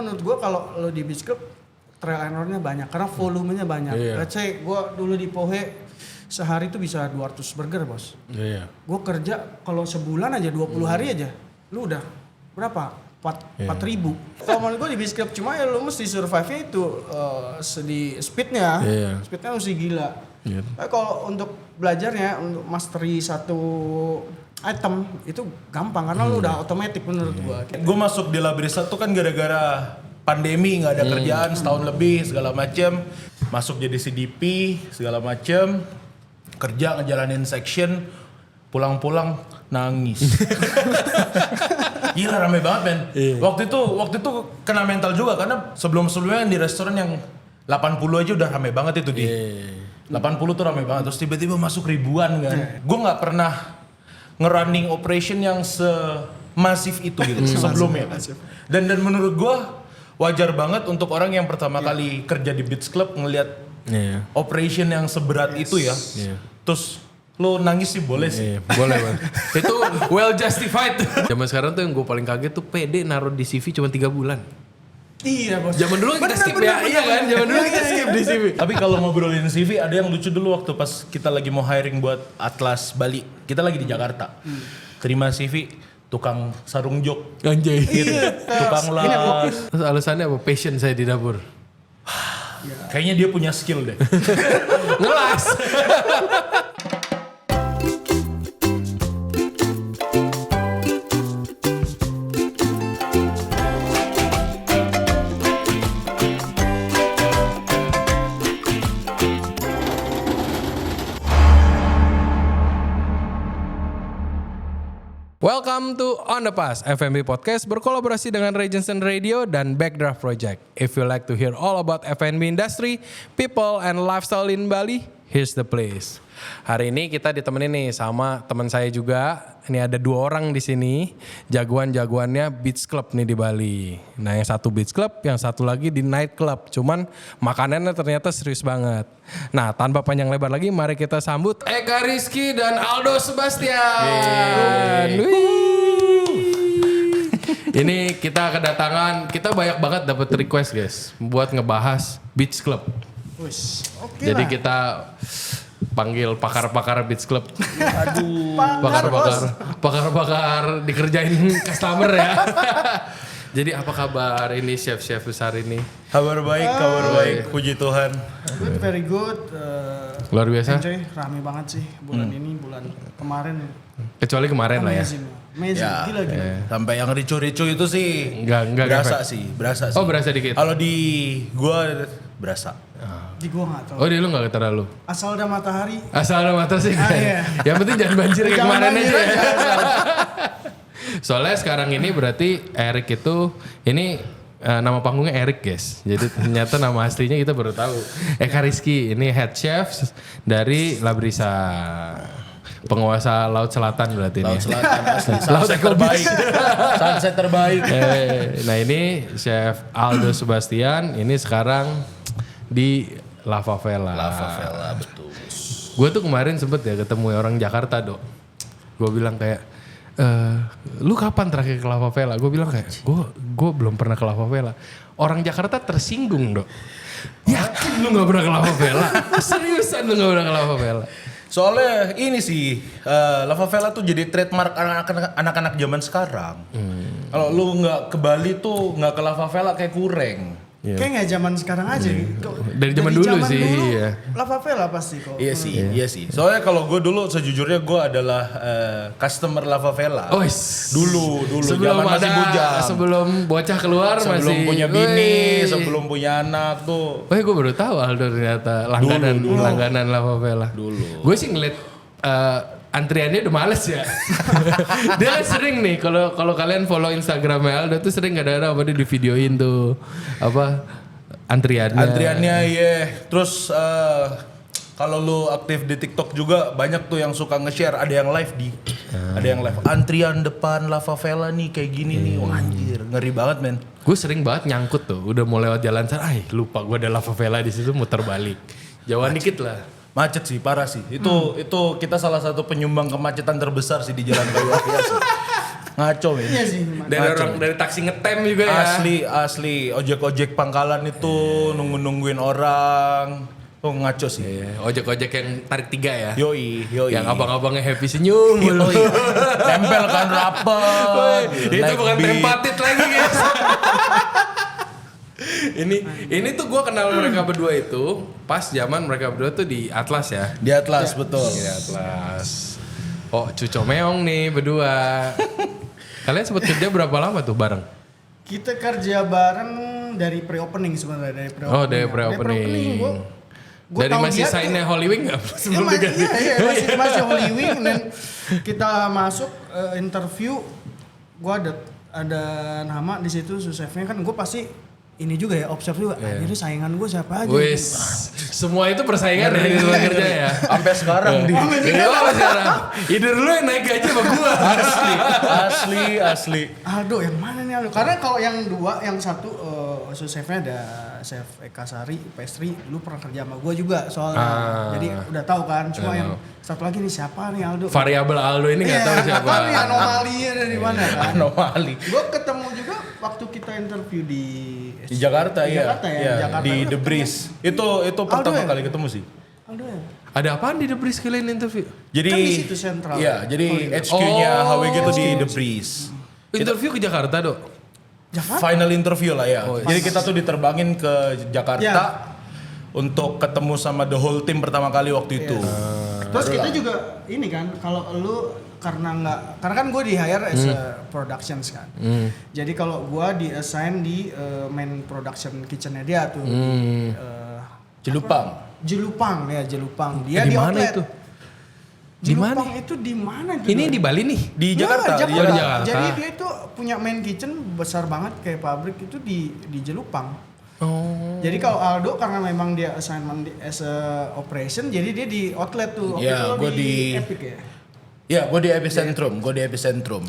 menurut gue kalau lo di beach club trial and error-nya banyak karena volumenya banyak. Let's say gue dulu di Pohe sehari tuh bisa 200 burger bos. Gue kerja kalau sebulan aja 20 hari aja, lu udah berapa? 4.000. Kalau menurut gue di beach club cuma ya lu mesti survive-nya itu di speednya, speednya mesti gila. Tapi kalau untuk belajarnya, untuk mastery satu item itu gampang karena lu udah otomatis menurut gue. Gue masuk di Labrisa tuh kan gara-gara pandemi, nggak ada kerjaan setahun lebih segala macem, masuk jadi CDP segala macem, kerja ngejalanin section, pulang-pulang nangis. Gila rame banget men. Waktu itu kena mental juga karena sebelumnya di restoran yang 80 aja udah rame banget itu di. 80 tuh rame banget terus tiba-tiba masuk ribuan kan. Gue nggak pernah ngerunning operation yang semasif itu gitu sebelumnya. Dan menurut gue wajar banget untuk orang yang pertama kali kerja di beach club ngelihat operation yang seberat itu ya. Terus lo nangis sih boleh sih. Boleh banget. Itu well justified. Zaman sekarang tuh yang gue paling kaget tuh PD naruh di CV cuma 3 bulan. Iya bos. Zaman dulu kita skip ya, iya kan? Zaman dulu kita skip di CV. Tapi kalau ngobrolin CV ada yang lucu dulu waktu pas kita lagi mau hiring buat Atlas Bali. Kita lagi di Jakarta. Terima CV tukang sarung jok. Anjay. Tukang las. Terus alasannya apa? Passion saya di dapur. Kayaknya dia punya skill deh. Ngelas. Welcome to On The Pass, FMB Podcast berkolaborasi dengan Regency Radio dan Backdraft Project. If you like to hear all about F&B industry, people and lifestyle in Bali, here's the place. Hari ini kita ditemenin nih sama teman saya juga. Ini ada 2 orang di sini, jagoan-jagoannya beach club nih di Bali. Nah, yang satu beach club, yang satu lagi di night club. Cuman makanannya ternyata serius banget. Nah, tanpa panjang lebar lagi, mari kita sambut Eka Rizky dan Aldo Sebastian. Ini kita kedatangan, kita banyak banget dapat request guys buat ngebahas beach club. Jadi kita panggil pakar-pakar beach club. Aduh. Pakar-pakar dikerjain customer ya. Jadi apa kabar ini chef-chef besar ini? Kabar baik, puji Tuhan. Good, very good. Luar biasa. Enjoy, rame banget sih bulan ini, bulan kemarin. Kecuali kemarin lah ya. Amazing, Ya, gila. sampai yang ricu-ricu itu sih Enggak berasa efek. sih. Oh, berasa dikit. Kalau di gua berasa. Di gua nggak tahu. Oh, di lu enggak terlalu. Asal ada matahari. Asal ada mata sih. Iya. Yang penting jangan banjir kayak Jangan kemarin banjir aja ya. aja. Soalnya sekarang ini berarti Erik itu ini nama panggungnya Erik guys. Jadi ternyata nama aslinya kita baru tahu. Eka Rizky ini head chef dari Labrisa. Penguasa Laut Selatan berarti Laut ini. Selatan asli. Sunset terbaik. Sunset terbaik. Nah ini Chef Aldo Sebastian ini sekarang di La Favela. La Favela betul. Gue tuh kemarin sempet ya ketemu orang Jakarta dok. Gue bilang kayak, lu kapan terakhir ke La Favela? Gue bilang kayak, gue belum pernah ke La Favela. Orang Jakarta tersinggung dok. Yakin lu gak pernah ke La Favela? Seriusan lu gak pernah ke La Favela? Soalnya ini sih, La Favela tuh jadi trademark anak-anak zaman sekarang. Kalau lu nggak ke Bali tuh nggak ke La Favela kayak kurang. Kayak nggak zaman sekarang aja. Dari zaman dulu sih. Iya. La Favela pasti kok. Iya sih. Soalnya kalau gue dulu sejujurnya gue adalah customer La Favela. Oh, dulu sebelum zaman masih bujang. Sebelum bocah keluar Sebelum masih. punya bini, sebelum punya anak tuh. Wah, gue baru tahu Aldo ternyata langganan La Favela. Dulu. Gue sih ngeliat antriannya udah males ya. Dia kan sering nih kalau kalian follow Instagramnya Aldo tuh sering kadang-kadang apa dia di videoin tuh apa antriannya iya. Terus kalau lu aktif di TikTok juga banyak tuh yang suka nge-share, ada yang live ada yang live antrian depan La Favela nih kayak gini nih. Wah, anjir, ngeri banget men. Gue sering banget nyangkut tuh, udah mau lewat jalan sana, lupa gue ada La Favela di situ, muter balik. Jauhan dikit lah. Macet sih, parah sih. Itu kita salah satu penyumbang kemacetan terbesar sih di Jalan Kayu Akhir sih. Ngaco men. Iya sih. Dari taksi ngetem juga ya. Asli ojek-ojek pangkalan itu nungguin orang. Oh ngaco sih. Iya, ojek-ojek yang tarik 3 ya. Yoi. Yang abang-abangnya happy senyum mulu. Tempel kan rapet. Itu bukan tempatit lagi guys. ini tuh gue kenal mereka berdua itu pas zaman mereka berdua tuh di Atlas ya. Di Atlas betul. Di Atlas. Oh cuco meong nih berdua. Kalian sempat kerja berapa lama tuh bareng? Kita kerja bareng dari pre-opening sebenarnya, dari pre-opening. Oh dari pre-opening. Gua dari tahu masih dia sign-nya Holy Wing nggak? Sebelum diganti. Iya, masih Holy Wing dan kita masuk interview, gue ada nama di situ susefnya kan gue pasti ini juga ya observe juga. Jadi saingan gue siapa aja? Wes, semua itu persaingan ya di luar kerja ya. Sampai sekarang sekarang. Ide dulu yang naik gaji sama gue. Asli. Aldo yang mana nih Aldo? Karena kalau yang satu chefnya ada chef Eka Sari, pastry, dulu pernah kerja sama gue juga soalnya. Jadi udah tahu kan. Cuma yang satu lagi nih siapa nih Aldo? Variabel Aldo ini nggak tahu siapa. Nggak tahu nih anomalinya dari mana kan? Anomali. Gue ketemu juga waktu kita interview di Jakarta ya. Jakarta di The Breeze. Itu pertama kali ketemu sih. Aldo ya? Ada apaan di The Breeze kalian interview? Jadi Kan di situ sentral. Iya, jadi HQ-nya HWG itu di The Breeze. Interview ke Jakarta, Dok? Jakarta? Final interview lah ya. Jadi kita tuh diterbangin ke Jakarta Ya. untuk ketemu sama the whole team pertama kali waktu itu. Terus kita juga ini kan kalau lu karena kan gue di hire as a productions kan. Jadi kalau gue di assign di main production kitchennya dia tuh di Jelupang. Dia di mana outlet. itu? Di mana? Jelupang itu di mana? Ini di Bali nih. Di Jakarta. Nah, Di Jakarta. Jakarta. Jadi dia itu punya main kitchen besar banget kayak pabrik itu di Jelupang. Oh. Jadi kalau Aldo karena memang dia assignment as a operation, jadi dia di outlet tuh. Waktu Iya, itu lo gua di- Epic ya. Ya, gue di epicentrum.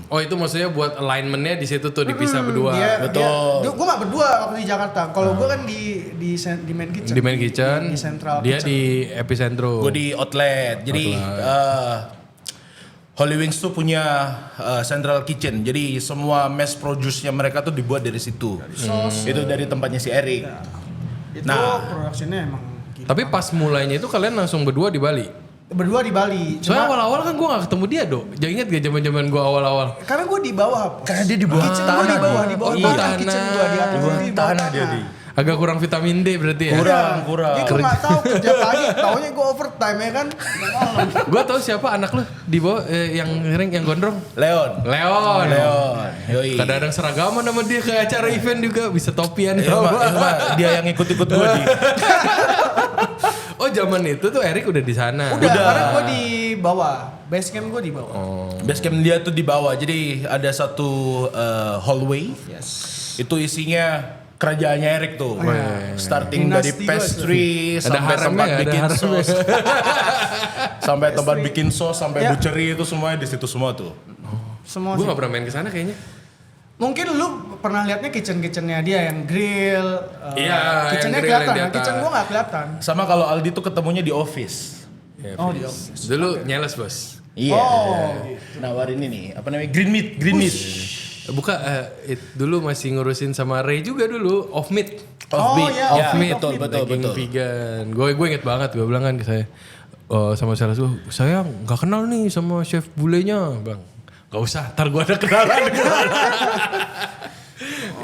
Oh itu maksudnya buat alignmentnya di situ tuh dipisah berdua. Betul. Gue gak berdua waktu di Jakarta. Kalau gue kan di main kitchen. Di main kitchen. Di central Dia kitchen. di epicentrum. Gue di outlet. Jadi Holy Wings tuh punya central kitchen. Jadi semua mass produce-nya mereka tuh dibuat dari situ. Itu dari tempatnya si Eric. Itu produksinya emang gila. Tapi pas mulainya itu kalian langsung berdua di Bali. Berdua di Bali. Soalnya awal-awal kan gue gak ketemu dia, Dok. Jangan inget gak zaman-zaman gue awal-awal? Karena gue di bawah. Karena dia di bawah Kitchen gue di bawah tanah. Kitchen gue di atas. Di bawah di tanah dia di. Agak kurang vitamin D berarti ya? Kurang. Dia gue gak tahu kerja pagi. Taunya gue overtime ya kan. Gue tahu siapa anak lu di bawah yang ring yang gondrong. Leon. Yoi. Kadang-kadang seragaman sama dia ke acara event juga bisa topian. Dia yang ikut-ikut gue di. Oh zaman itu tuh Erik udah di sana. Udah. Karena gue di bawah. Base camp gue di bawah. Base camp dia tuh di bawah. Jadi ada satu hallway. Yes. Itu isinya kerajaannya Erik tuh. Starting Dinasti dari pastry sampai tempat bikin sos. Sampai tempat bikin sos sampai butchery itu semuanya di situ semua tuh. Semua Gue sih. gak pernah main ke sana kayaknya. Mungkin lu pernah liatnya kitchen-kitchennya dia yang grill. Iya, kitchennya yang grill yang kelihatan. di Nah, atas. kitchen gua gak kelihatan. Sama kalau Aldi tuh ketemunya di office. Oh di office. Dulu nyeles bos. Iya. Oh, Nawarin ini apa namanya? Green meat. Buka dulu masih ngurusin sama Ray juga dulu off meat. Iya. Off meat. Betul. Vegan. Gue inget banget gue bilang kan ke saya sama sales gue, saya nggak kenal nih sama chef bulenya bang. Gak usah, ntar gue ada kenalan.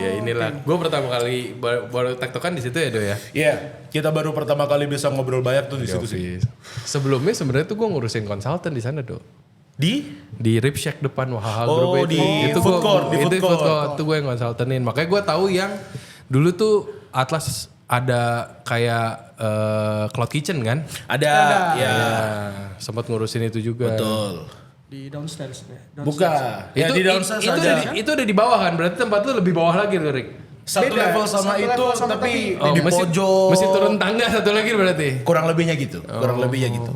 Ya inilah, gue pertama kali baru tektokan di situ ya Do ya. Iya, kita baru pertama kali bisa ngobrol banyak tuh di situ sih. Sebelumnya sebenarnya tuh gue ngurusin konsultan di sana Do. Di Rib Shack depan Wahaha Oh, Group di food court, di food court. Itu gue yang konsultanin. Makanya gue tahu yang dulu tuh Atlas ada kayak cloud kitchen kan? ada. Ya. Sempat ngurusin itu juga. Betul. di downstairs deh. Buka. Ya di downstairs ada. Itu udah di bawah kan? Berarti tempat lu lebih bawah lagi lu Rick. Satu Beda. level sama Satu itu level sama tapi tapi di pojok. Mesti turun tangga satu lagi berarti. Kurang lebihnya gitu. Kurang lebihnya gitu.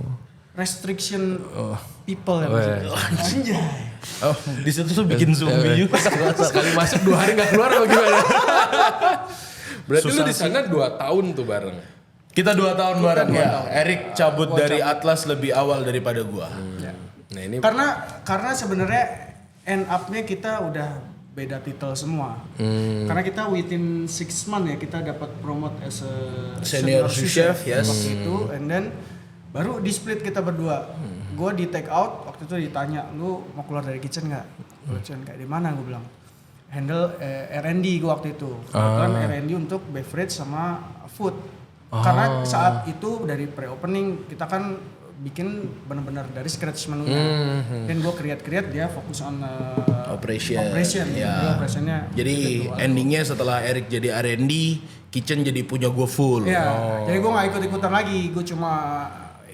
Restriction people ya Weh. maksudnya. Anjay. Oh, di situ tuh bikin zombie juga. Sekali masuk 2 hari gak keluar apa gimana? Berarti Susah lu di sana 2 tahun tuh bareng. Kita 2 tahun bareng ya. Erik cabut dari Atlas lebih awal daripada gua. Nah ini Karena sebenarnya end up-nya kita udah beda title semua. Karena kita within 6 months ya kita dapat promote as a senior sous chef, yes. Waktu itu, and then baru di split kita berdua. Gue di take out waktu itu ditanya, lu mau keluar dari kitchen nggak? Kitchen kayak di mana? Gue bilang handle R&D gue waktu itu. Kan R&D untuk beverage sama food. Karena saat itu dari pre-opening kita kan bikin benar-benar dari scratch menunya. Dan gue create dia fokus on operation. Ya. Operationnya. Jadi gitu, endingnya setelah Eric jadi R&D, kitchen jadi punya gue full. Ya. Jadi gue nggak ikut-ikutan lagi. Gue cuma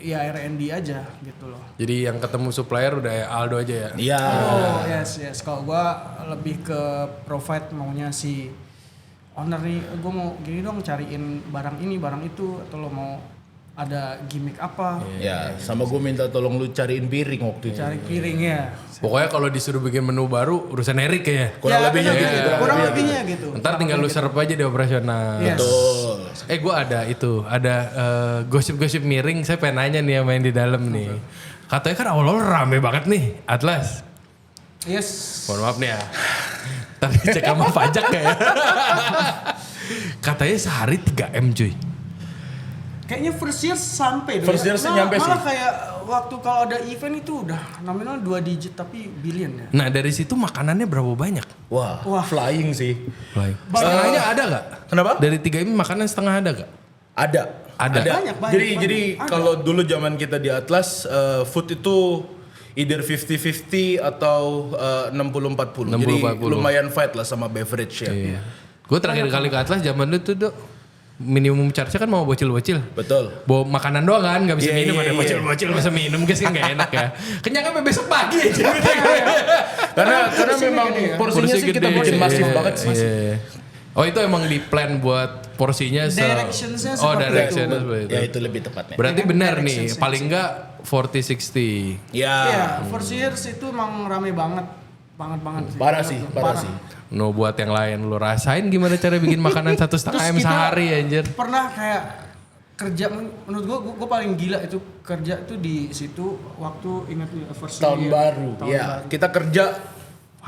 ya R&D aja gitu loh. Jadi yang ketemu supplier udah Aldo aja ya? Iya. Oh yes. Kalau gue lebih ke provide maunya si owner nih, gue mau gini dong cariin barang ini, barang itu, atau lo mau ada gimmick apa? Ya, sama gue minta tolong lu cariin piring waktu itu. Cari piring ya. Pokoknya kalau disuruh bikin menu baru urusan Erik ya. Kurang lebihnya gitu. Kurang lebihnya gitu. Ntar tinggal lu serve aja di operasional. Yes. Betul. Gue ada gosip-gosip miring. Saya pengen nanya nih yang main di dalam nih. Katanya kan awal-awal rame banget nih Atlas. Yes. Mohon maaf nih ya. Tapi cek sama pajak ya. Katanya sehari 3M cuy. Kayaknya first year sampai deh. First year sih nyampe sih. Malah kayak waktu kalau ada event itu udah nominal 2 digit tapi billion ya. Nah dari situ makanannya berapa banyak? Wah, flying sih. Setengahnya ada gak? Kenapa? Dari 3M makanan setengah ada gak? Ada. Banyak. Jadi kalau dulu zaman kita di Atlas, food itu either 50-50 atau 60-40. Jadi lumayan fight lah sama beverage ya. Iya. Gue terakhir kali ke Atlas zaman itu Dok. Minimum charge-nya kan mau bocil-bocil. Betul. Bawa makanan doang kan, gak bisa minum. Ada Iya. bocil-bocil bisa minum, guys kan gak enak ya. Kenyang sampai besok pagi aja. Karena memang porsinya sih kita bikin masif banget sih. Iya. Oh itu emang di plan buat porsinya Directions-nya direction-nya seperti seperti itu. Ya itu lebih tepatnya. Berarti benar nih, Directions-nya paling enggak 40-60. Ya. Iya, first years itu emang rame banget. Banget sih. Parah sih. No buat yang lain lu rasain gimana cara bikin makanan 1,5 M sehari anjir. Pernah kayak kerja menurut gue paling gila itu kerja itu di situ waktu ingat first Tahun year. baru. Tahun Iya. baru. Kita kerja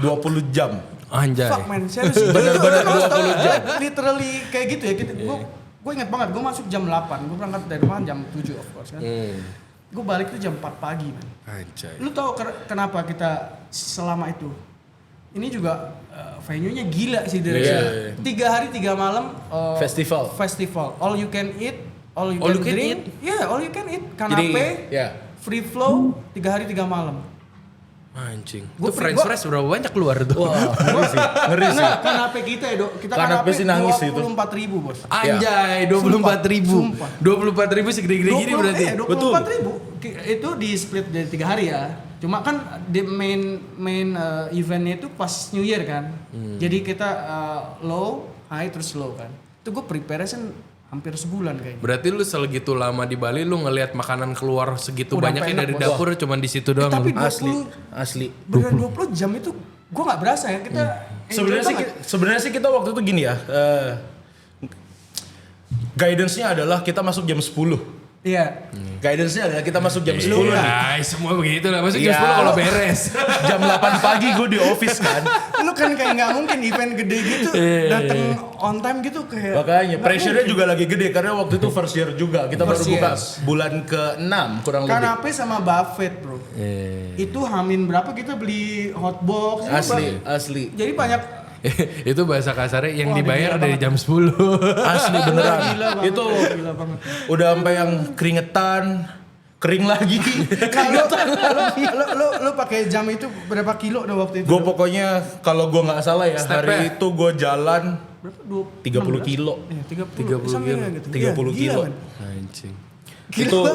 20 jam. Anjay. Fuck man, serius. Bener-bener 20 jam. Literally kayak gitu ya. Gue ingat banget, gue masuk jam 8. Gue berangkat dari rumah jam 7 of course kan. Gue balik tuh jam 4 pagi man. Anjay. Lu tahu kenapa kita selama itu? Ini juga venue-nya gila sih dari 3 hari 3 malam festival. All you can eat, all you can drink. Iya, all you can eat. Kanape, free flow 3 hari 3 malam. Anjing. Itu french berapa banyak keluar tuh? Wah, ngeri sih. Nah, kanape kita ya, Dok. Kita Kanape sih nangis itu. 24.000, Bos. Anjay, 24.000. 24.000 segede-gede gini berarti. 24.000. Itu di split dari 3 hari ya. Cuma kan di main eventnya itu pas New Year kan. Jadi kita low, high terus low kan. Itu gue preparation hampir sebulan kayaknya. Berarti lu segitu lama di Bali lu ngelihat makanan keluar segitu Udah banyaknya enak, dari Bos. dapur cuman di situ doang. Tapi Asli. beneran 20 jam itu gue nggak berasa ya kita. Sebenarnya sih kita waktu itu gini ya. Guidance-nya adalah kita masuk jam 10. Iya. Guidance-nya adalah kita masuk jam 10 nih. Ay, semua begitu lah. Masuk jam 10 kalau beres. Jam 8 pagi gue di office kan. Lu kan kayak nggak mungkin event gede gitu datang on time gitu kayak. Makanya pressure-nya juga lagi gede karena waktu itu first year juga. Kita baru buka bulan ke-6 kurang lebih. Kanape sama buffet, Bro. Itu hamin berapa kita beli hotbox. Asli. Jadi banyak. Itu bahasa kasarnya yang dibayar dari jam 10. Asli beneran. Gila banget, Itu gila banget. udah sampai yang keringetan, kering lagi. Kalau lu pakai jam itu berapa kilo udah waktu itu? Gue pokoknya kalau gue nggak salah ya hari itu gue jalan berapa? 30 kilo. 30 kilo. 30 kilo. Anjing.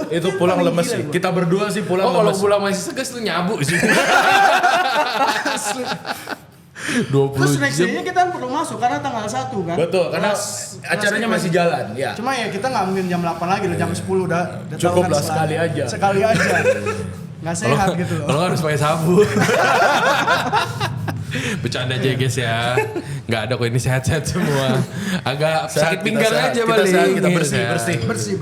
Itu pulang lemes sih. Kita berdua sih pulang Oh kalau lemes. pulang masih seges tuh nyabu sih. 20 Terus next jam. day-nya kita perlu masuk karena tanggal 1 kan. Betul, karena acaranya masih jalan, ya. Cuma ya kita nggak mungkin jam 8 lagi loh, jam 10 udah Cukup tahu kan lah sekali aja. Sekali aja. Nggak sehat gitu loh. Kalau harus pakai sabun. Bercanda aja guys ya. Nggak ada kok, ini sehat-sehat semua. Agak sakit pinggang aja paling. Kita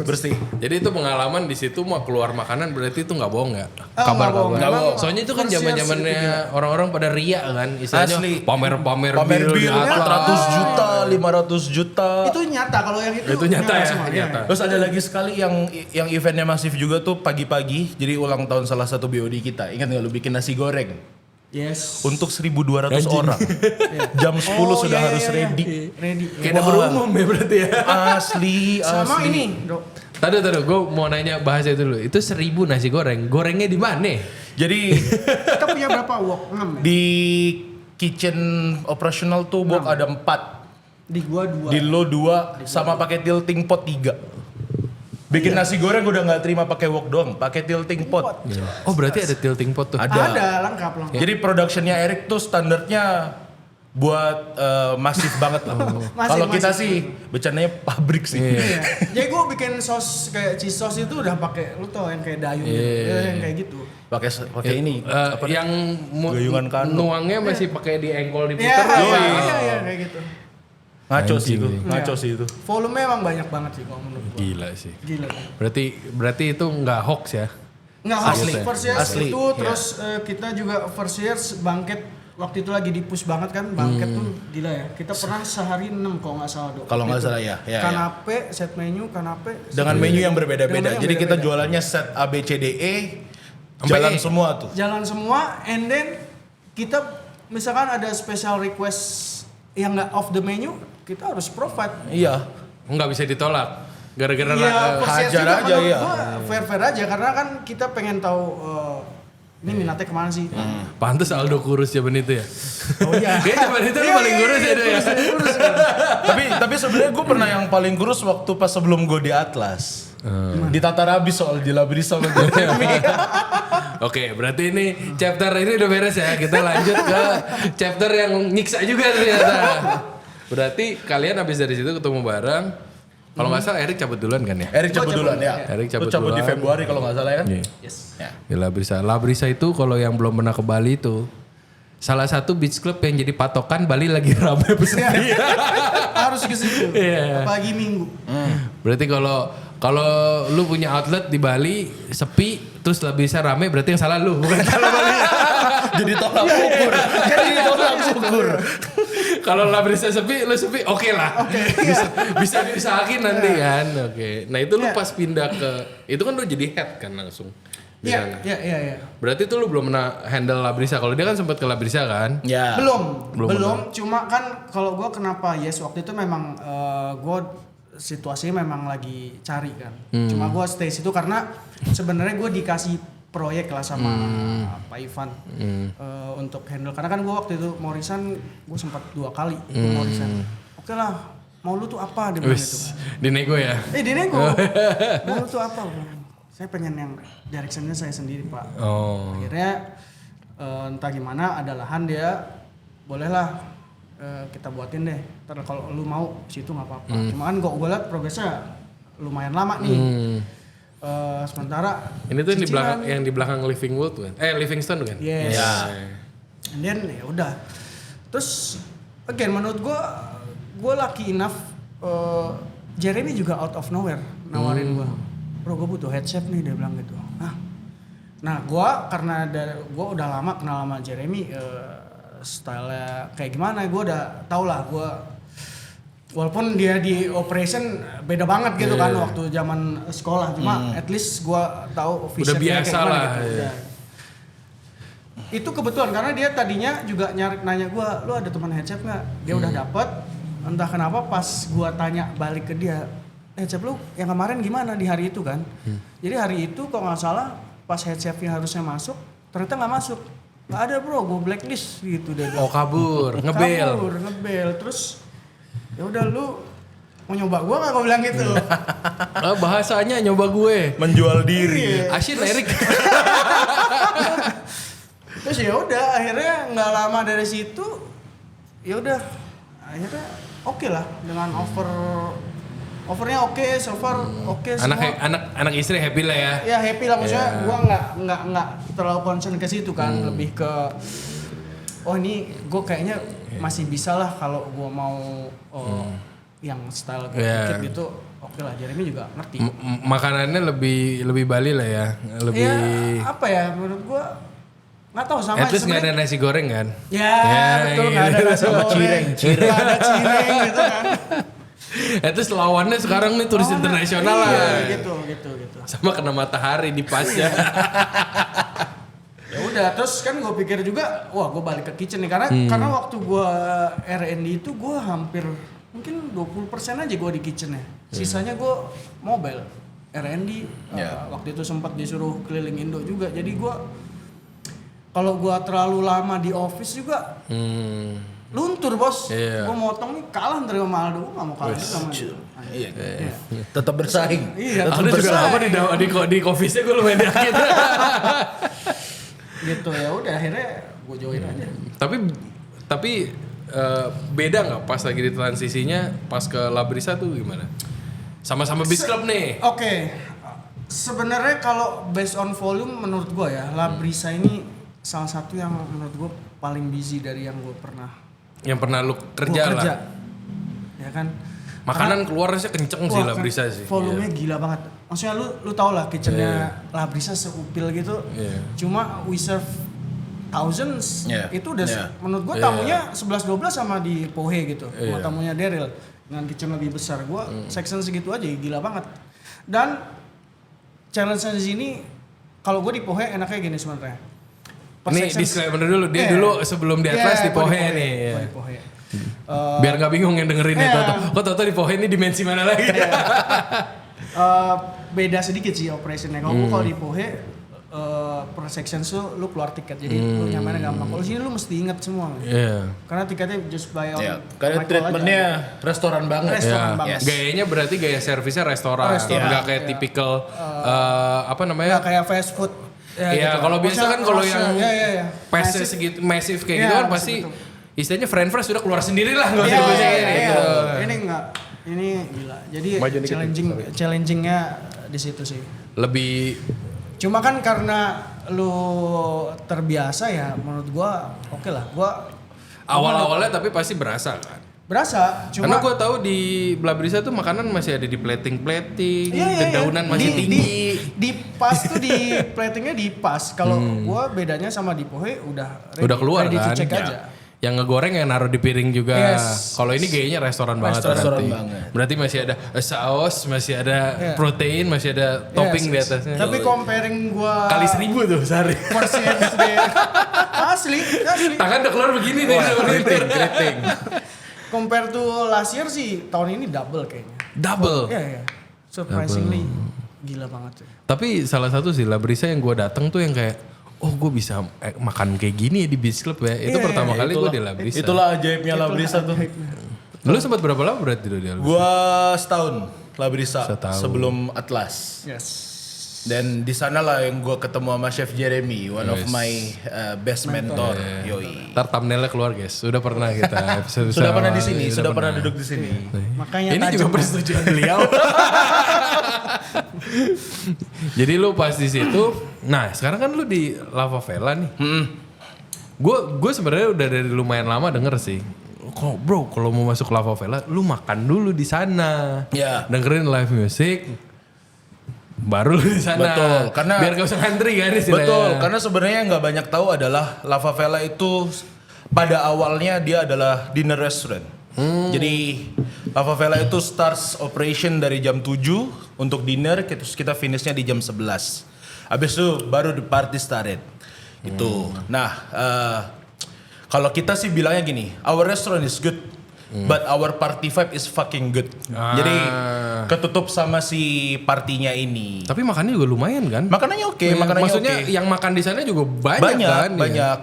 bersih. Jadi itu pengalaman di situ mau keluar makanan berarti itu nggak bohong nggak? Nggak bohong. Soalnya itu kan zaman-zamannya orang-orang pada ria kan, istilahnya Asli. pamer bil 400 juta, 500 juta. Itu nyata kalau yang itu. Itu nyata ya, semua, nyata. Terus ada lagi sekali yang eventnya masif juga tuh pagi-pagi. Jadi ulang tahun salah satu BOD kita. Ingat nggak lu bikin nasi goreng? Yes. Untuk 1.200 orang. Jam 10 sudah harus ready. Kayak dapur umum ya berarti ya. Asli. Sama ini, Dok. Tadi, gue mau nanya bahasnya dulu. Itu 1.000 nasi goreng. Gorengnya di mana? Jadi Kita punya berapa wok? 6 ya? di kitchen operational tuh wok ada 4. Di gua 2. Di lo 2 sama pakai tilting pot 3. Bikin nasi goreng udah nggak terima pakai wok doang, pakai tilting pot. Oh berarti ada tilting pot tuh. Ada lengkap. Jadi productionnya Erik tuh standarnya buat masif banget lah. Kalau kita sih bercandanya pabrik sih. Iya. Jadi gue bikin sos kayak cheese sauce itu udah pakai, lu tau yang kayak dayung gitu. Yang kayak gitu. Pakai ini Yang gayungan kandung. nuangnya masih pakai di engkol Iya, diputer. iya, kayak gitu. Ngaco sih itu. Volume emang banyak banget sih kalau menurut gue. Gila sih. Gila. Berarti itu nggak hoax ya? Nggak Asli. first years Asli. itu terus kita juga first years bangket waktu itu lagi di push banget kan, bangket tuh gila ya. Kita pernah sehari 6 kalau nggak salah, Dok. Kalau nggak salah ya. Kanape, set menu, Dengan menu yang berbeda-beda. Dengan yang Jadi kita beda-beda. jualannya set A B C D E, Sampai jalan E. semua tuh. jalan semua, and then kita misalkan ada special request yang nggak off the menu, kita harus provide. Iya. Nggak bisa ditolak. Gara-gara Iya, first years hajar juga aja, menurut iya. gua fair-fair aja karena kan kita pengen tahu ini minatnya kemana sih. pantes Aldo kurus zaman itu ya. Oh iya. Kayaknya zaman itu lu paling kurus ya, Do, ya. tapi sebenarnya gue pernah yang paling kurus waktu pas sebelum gue di Atlas. Di Tatar Abis soal di Labrisa sama Jeremy. Oke, berarti ini chapter ini udah beres ya. Kita lanjut ke chapter yang nyiksa juga ternyata. Berarti kalian habis dari situ ketemu bareng. Kalau nggak salah Erik cabut duluan kan ya? Erik cabut duluan ya. Erik Lu cabut cabut di duluan. Februari kalau nggak salah ya kan? Iya. Yes. Ya. Di Labrisa. Labrisa itu kalau yang belum pernah ke Bali itu salah satu beach club yang jadi patokan Bali lagi ramai peserta. Harus ke situ. Iya. Pagi Minggu. Berarti kalau lu punya outlet di Bali sepi terus Labrisa rame berarti yang salah lu bukan salah Bali. Jadi tolak ukur. Jadi tolak ukur. Kalau Labrisa sepi, lu sepi, oke lah. Bisa diusahain nanti kan. Oke. Nah itu lu pas pindah ke, itu kan lu jadi head kan langsung. di sana. Iya. Berarti tuh lu belum pernah handle Labrisa. Kalau dia kan sempat ke Labrisa kan? Ya. Belum. Cuma kan kalau gue kenapa yes waktu itu memang gue situasinya memang lagi cari kan. Cuma gue stay situ karena sebenarnya gue dikasih proyek lah sama Pak Ivan untuk handle. Karena kan gue waktu itu Morrison gue sempat 2 kali Morrison. Oke lah, mau lu tuh apa dia bilang gitu. Dinego ya? Dinego. Mau lu tuh apa? Saya pengen yang directionnya saya sendiri Pak. Oh. Akhirnya entah gimana ada lahan dia bolehlah kita buatin deh. Ntar kalau lu mau situ nggak apa-apa. Cuma kan gue liat progresnya lumayan lama nih. Sementara Ini tuh yang di belakang Livingwood kan? Livingstone kan? yes. Ya. And then ya udah. Terus again menurut gue lucky enough Jeremy juga out of nowhere nawarin gue. Bro gue butuh head chef nih dia bilang gitu. Nah gue karena gue udah lama kenal sama Jeremy style-nya kayak gimana gue udah tau lah gue walaupun dia di operation beda banget gitu kan waktu zaman sekolah cuma at least gue tahu Udah biasa kayak gimana lah, gitu. iya. Udah. Itu kebetulan karena dia tadinya juga nanya gue lu ada teman head chef nggak dia udah dapet entah kenapa pas gue tanya balik ke dia head chef lu yang kemarin gimana di hari itu kan jadi hari itu kalau nggak salah pas head chefnya harusnya masuk ternyata nggak masuk. Nggak ada bro, gue blacklist gitu deh. Oh kabur, ngebel. Terus ya udah lu mau nyoba gue nggak? Gue bilang gitu. Bahasanya nyoba gue. Menjual diri. Asyik Erik. Terus ya udah akhirnya nggak lama dari situ ya udah akhirnya oke lah dengan offernya oke, so far oke semua. Anak istri happy lah ya. Ya happy lah maksudnya gua nggak terlalu concern ke situ kan lebih ke oh ini gue kayaknya masih bisa lah kalau gue mau yang style dikit gitu. Oke lah, Jeremy juga ngerti. Makanannya lebih Bali lah ya, lebih. Ya, apa ya menurut gue nggak tahu sama. At least nggak ada nasi goreng kan? Ya betul, nggak ada nasi goreng, nggak ada cireng gitu kan. Itu lawannya sekarang nih turis internasional lah. Iya, gitu. Sama kena matahari di pasnya. Ya udah, terus kan gue pikir juga, wah gue balik ke kitchen nih karena waktu gue R&D itu gue hampir mungkin 20% aja gue di kitchennya. Sisanya gue mobile R&D. Waktu itu sempat disuruh keliling Indo juga. Jadi gue kalau gue terlalu lama di office juga luntur bos. Gue motong nih kalah dari sama Aldo, gue gak mau kalah juga sama dia. Iya. Tetap bersaing. Iya, Aldo juga lama di coffee-nya gue lumayan dikit. Gitu ya udah akhirnya gue join aja. Tapi beda nggak pas lagi di transisinya pas ke Labrisa tuh gimana? Sama-sama Beast Club nih. Oke. Sebenarnya kalau based on volume menurut gue ya Labrisa ini salah satu yang menurut gue paling busy dari yang gue pernah. Yang pernah lu kerja lah. Ya kan. Makanan keluarnya kenceng sih Labrisa sih. Volumenya gila banget. Maksudnya lu tau lah kitchennya Labrisa seupil gitu. Cuma we serve thousands. Itu udah menurut gua tamunya 11-12 sama di Pohe gitu. Sama tamunya Daryl dengan kitchen lebih besar. Gua section segitu aja gila banget. Dan challenge-nya di sini kalau gua di Pohe enaknya gini sebenarnya. Ini disclaimer dulu, dia dulu sebelum di Atlas di Pohe nih. Gua di Pohe. Biar nggak bingung yang dengerin itu. Kok tau di Pohe ini dimensi mana lagi? Beda sedikit sih operationnya. Kalau di Pohe per section tuh lu keluar tiket, jadi lu nyamainnya gampang. Kalau sini lu mesti inget semua. Karena tiketnya just buy on. Karena treatmentnya restoran banget. Gayanya berarti gaya servisnya restoran. Nggak kayak tipikal apa namanya? Nggak kayak fast food. Iya, gitu. kalau biasa kan kalau yang pace Massive. segitu massive kayak gitu kan pasti istilahnya friend fresh sudah keluar sendiri lah nggak usah gitu. Ini enggak, ini gila. Jadi challengingnya di situ sih. Lebih. Cuma kan karena lu terbiasa ya, menurut gua oke lah. Gua awal-awalnya tapi pasti berasa kan. Berasa, cuma karena gua tahu di Blabrisa tuh makanan masih ada di plating, dedaunan masih tinggi. Di pas tuh di platingnya di pas. Kalau gua bedanya sama di Pohe udah keluar ready kan. To check aja. Yang ngegoreng yang naruh di piring juga. Kalau ini gayanya restoran banget. Berarti masih ada saus, masih ada protein, masih ada topping di atasnya. Tapi comparing gua kali 1000 tuh sehari. Asli. Tangan udah keluar begini nih. Keriting. Compare to last year sih tahun ini double kayaknya. Double? Iya. Surprisingly gila banget. Tapi salah satu sih Labrisa yang gue dateng tuh yang kayak gue bisa makan kayak gini ya di Beast Club ya. Itu pertama kali gue di Labrisa. Itulah ajaibnya Labrisa tuh. Lu sempat berapa lama berarti di Labrisa? Gua setahun Labrisa sebelum Atlas. Yes. Dan di sana lah yang gue ketemu sama Chef Jeremy, one of my best mentor. Yoi. Ntar thumbnailnya keluar guys, sudah pernah kita sudah pernah di sini, sudah pernah duduk di sini. Makanya ini juga persetujuan beliau. Jadi lu pas di situ, nah sekarang kan lu di Lava Vela nih. Gue sebenarnya udah dari lumayan lama denger sih. Kok bro, kalau mau masuk Lava Vela, lu makan dulu di sana, dengerin live music. Baru di sana. Betul, karena biar gak usah ngantri kan istilahnya. Betul, karena sebenarnya yang nggak banyak tahu adalah Lava Vela itu pada awalnya dia adalah dinner restaurant. Jadi Lava Vela itu starts operation dari jam 7 untuk dinner, terus kita finishnya di jam 11. Habis itu baru the party started. Itu. Nah, kalau kita sih bilangnya gini, our restaurant is good. But our party vibe is fucking good. Jadi ketutup sama si partinya ini. Tapi makannya juga lumayan kan? Makanannya oke. Maksudnya yang makan di sana juga banyak kan? Banyak.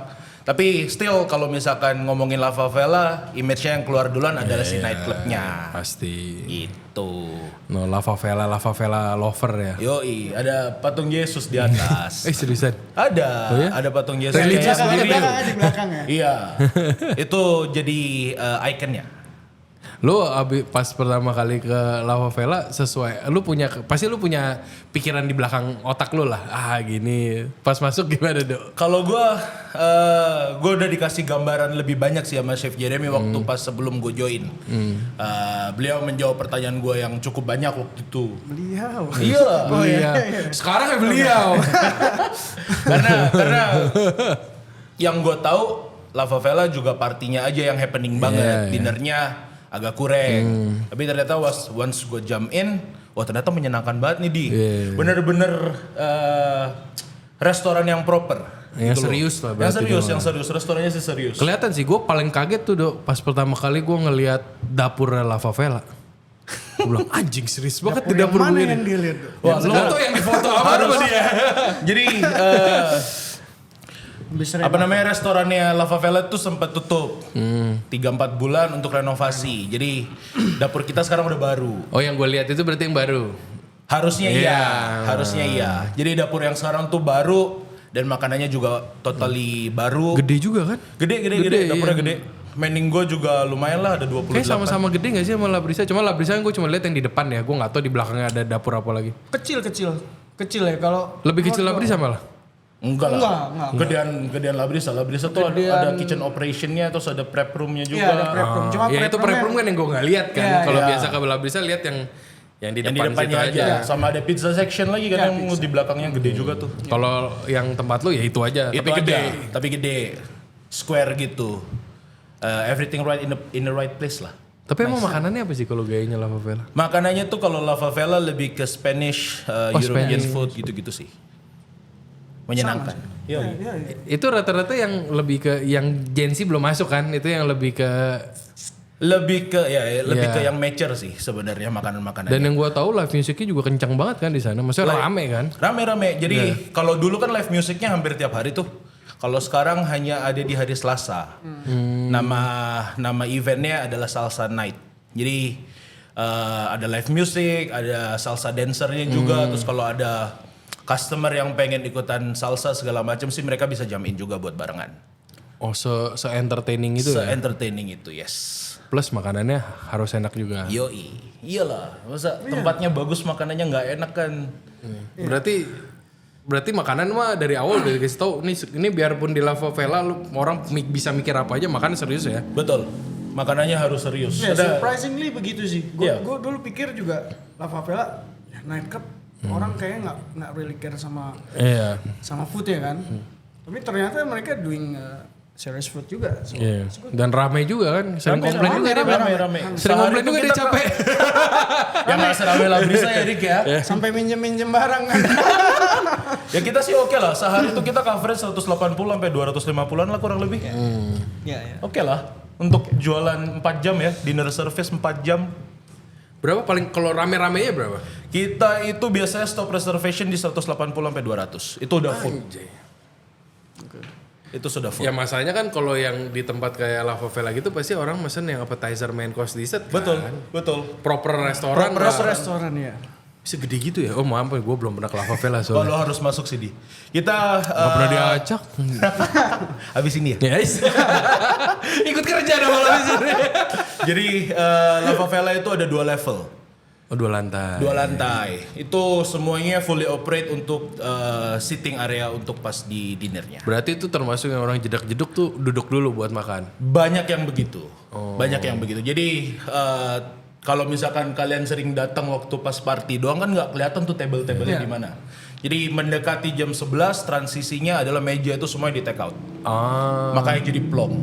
Tapi still kalau misalkan ngomongin Lava Vela, image-nya yang keluar duluan adalah si nightclub-nya. Pasti. Gitu. No, Lava Vela lover ya. Yoi, ada patung Yesus di atas. Seriusan? Ada. Oh ya? Ada patung Yesus. Di belakang ya. Iya. Itu jadi ikonnya. Lu pas pertama kali ke Lava Vela sesuai, pasti lu punya pikiran di belakang otak lu lah. Gini. Pas masuk gimana Dok? Kalau gue udah dikasih gambaran lebih banyak sih sama Chef Jeremy waktu pas sebelum gue join. Beliau menjawab pertanyaan gue yang cukup banyak waktu itu. Beliau. Iya. Iya. Sekarang ya beliau. karena yang gue tahu Lava Vela juga partinya aja yang happening banget. Dinernya agak kurang. Tapi ternyata once gue jump in, wah ternyata menyenangkan banget nih Di. Bener-bener restoran yang proper. Yang serius lah berarti. Yang serius. Restorannya sih serius. Kelihatan sih, gue paling kaget tuh Dok. Pas pertama kali gue ngelihat dapurnya Lava Vela. Gue bilang anjing serius banget di dapur mana gue yang ini. dilihat? Wah, lu tau yang difoto apa sama dia? Jadi restorannya Lava Vela itu sempat tutup 3-4 bulan untuk renovasi. Jadi dapur kita sekarang udah baru. Oh yang gue lihat itu berarti yang baru. Harusnya iya. Jadi dapur yang sekarang tuh baru dan makanannya juga totally baru. Gede juga kan? Gede. Dapurnya gede. Mending gue juga lumayan lah, ada 28. Kayak sama-sama gede gak sih sama Labrisa? Cuma Labrisa gue cuma lihat yang di depan ya. Gue gak tahu di belakangnya ada dapur apa lagi. Kecil ya kalau. Lebih kecil Labrisa malah? Enggak. Gedean Labrisa tuh ada kitchen operationnya, terus ada prep roomnya juga. Iya, ada prep room. Cuma ya itu prep room kan yang gue gak lihat kan. Kalau biasa ke Labrisa lihat yang di depannya aja. Sama ada pizza section lagi kan yang di belakangnya gede juga tuh. Kalau yang tempat lu ya itu aja. Tapi gede. Square gitu. Everything right in the right place lah. Tapi emang makanannya apa sih kalau gayanya Lava Vela? Makanannya tuh kalau Lava Vela lebih ke Spanish, European food gitu-gitu sih. Menyenangkan. Iya. Itu rata-rata yang lebih ke yang Gen Z belum masuk kan? Itu yang lebih ke yang mature sih sebenarnya makanan-makanannya. Dan yang gua tahu live musicnya juga kencang banget kan di sana. Maksudnya rame kan? Rame. Jadi kalau dulu kan live musicnya hampir tiap hari tuh. Kalau sekarang hanya ada di hari Selasa. Nama eventnya adalah Salsa Night. Jadi ada live music, ada salsa dancernya juga. Terus kalau ada customer yang pengen ikutan salsa segala macam sih mereka bisa jam in juga buat barengan. Oh, se-entertaining itu ya? Se-entertaining itu, yes. Plus makanannya harus enak juga. Yoi, iyalah. Masa tempatnya bagus makanannya nggak enak kan? Berarti makanan mah dari awal udah dikasih tahu ini biarpun di Lava Vela orang bisa mikir apa aja makan serius ya. Betul. Makanannya harus serius. Surprisingly begitu sih. Gue dulu pikir juga Lava Vela nightclub orang kayaknya nggak really care sama food ya kan. Tapi ternyata mereka doing serious food juga. So, dan ramai juga kan. Sering komplain juga dia. Rame. Sering komplain juga dia capek. Yang nggak seramai Labrisa ya Rik ya. Sampai minjem barang kan. Ya kita sih oke lah. Sehari itu kita coverage 180 sampai 250-an lah kurang lebih. Oke lah. Untuk jualan 4 jam ya. Dinner service 4 jam. Berapa paling kalau rame-ramenya berapa? Kita itu biasanya stop reservation di 180 sampai 200. Itu udah full. Itu sudah full. Ya masalahnya kan kalau yang di tempat kayak Lava Vela gitu pasti orang mesen yang appetizer, main course, dessert kan. Betul. Proper restoran. Restoran ya. Bisa gede gitu ya? Oh maaf, gue belum pernah ke Lava Vela soalnya. Kalau harus masuk sih kita gak pernah diajak. Habis ini ya? Yes. Ikut kerja dong kalau habis ini. Jadi Lava Vela itu ada 2 level. Oh 2 lantai. 2 lantai. Itu semuanya fully operate untuk sitting area untuk pas di dinernya. Berarti itu termasuk yang orang jedak-jeduk tuh duduk dulu buat makan? Banyak yang begitu. Jadi kalau misalkan kalian sering datang waktu pas party doang kan nggak kelihatan tuh table-tablenya di mana. Jadi mendekati jam 11 transisinya adalah meja itu semua di take out. Makanya jadi plong.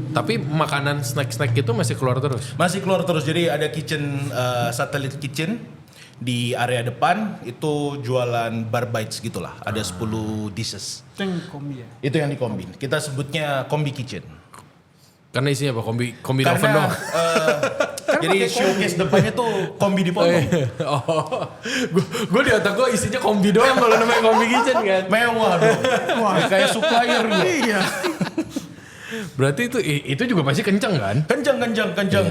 Tapi makanan snack-snack itu masih keluar terus? Masih keluar terus. Jadi ada kitchen, satellite kitchen di area depan itu jualan bar bites gitulah. Ada 10 dishes. Itu yang kombi ya? Itu yang dikombin. Kita sebutnya kombi kitchen. Karena isinya apa? Kombi oven doang? Jadi showcase depannya tuh kombi dipotong. Gue di otak gue isinya kombi doang kalau namanya kombi kitchen kan. Mewah dong. Kayak supplier gitu. Iya. Berarti itu juga pasti kencang kan? Kencang.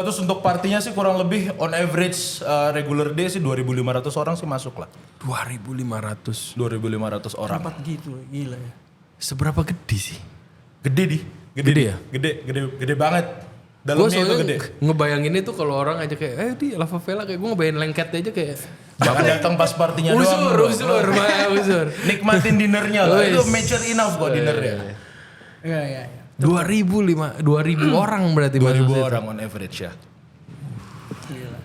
Terus untuk partinya sih kurang lebih on average regular day sih 2.500 orang sih masuk lah. 2.500 orang. Tempat gitu, gila ya. Seberapa gede sih? Gede ya? Gede banget. Gue soalnya ngebayangin itu kalau orang aja kayak, di Lava Vela kayak gue ngebayangin lengketnya aja kayak. Jangan datang pas partinya doang. Usur. Nikmatin dinernya lah. Itu mature enough kok dinernya. Iya. 2.000 orang berarti 2.000 orang on average ya. Gila.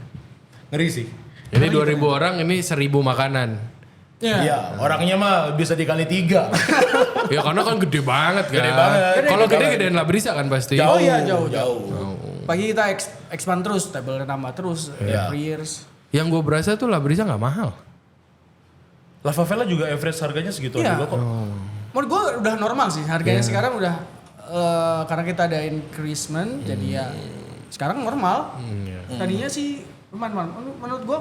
Ngeri sih. Ini 2.000 orang, ini 1.000 makanan. Iya, orangnya mah bisa dikali 3. Ya karena kan gede banget kan. Gede banget. Kalau gedean Labrisa kan pasti. Jauh. Pagi kita expand terus, table nambah terus, every years. Yang gue berasa tuh Labrisa nggak mahal. Lava Vela juga average harganya segitu juga kok. Menurut gue udah normal sih, harganya sekarang udah karena kita ada increasement, jadi ya sekarang normal. Tadinya sih lumayan. Menurut gue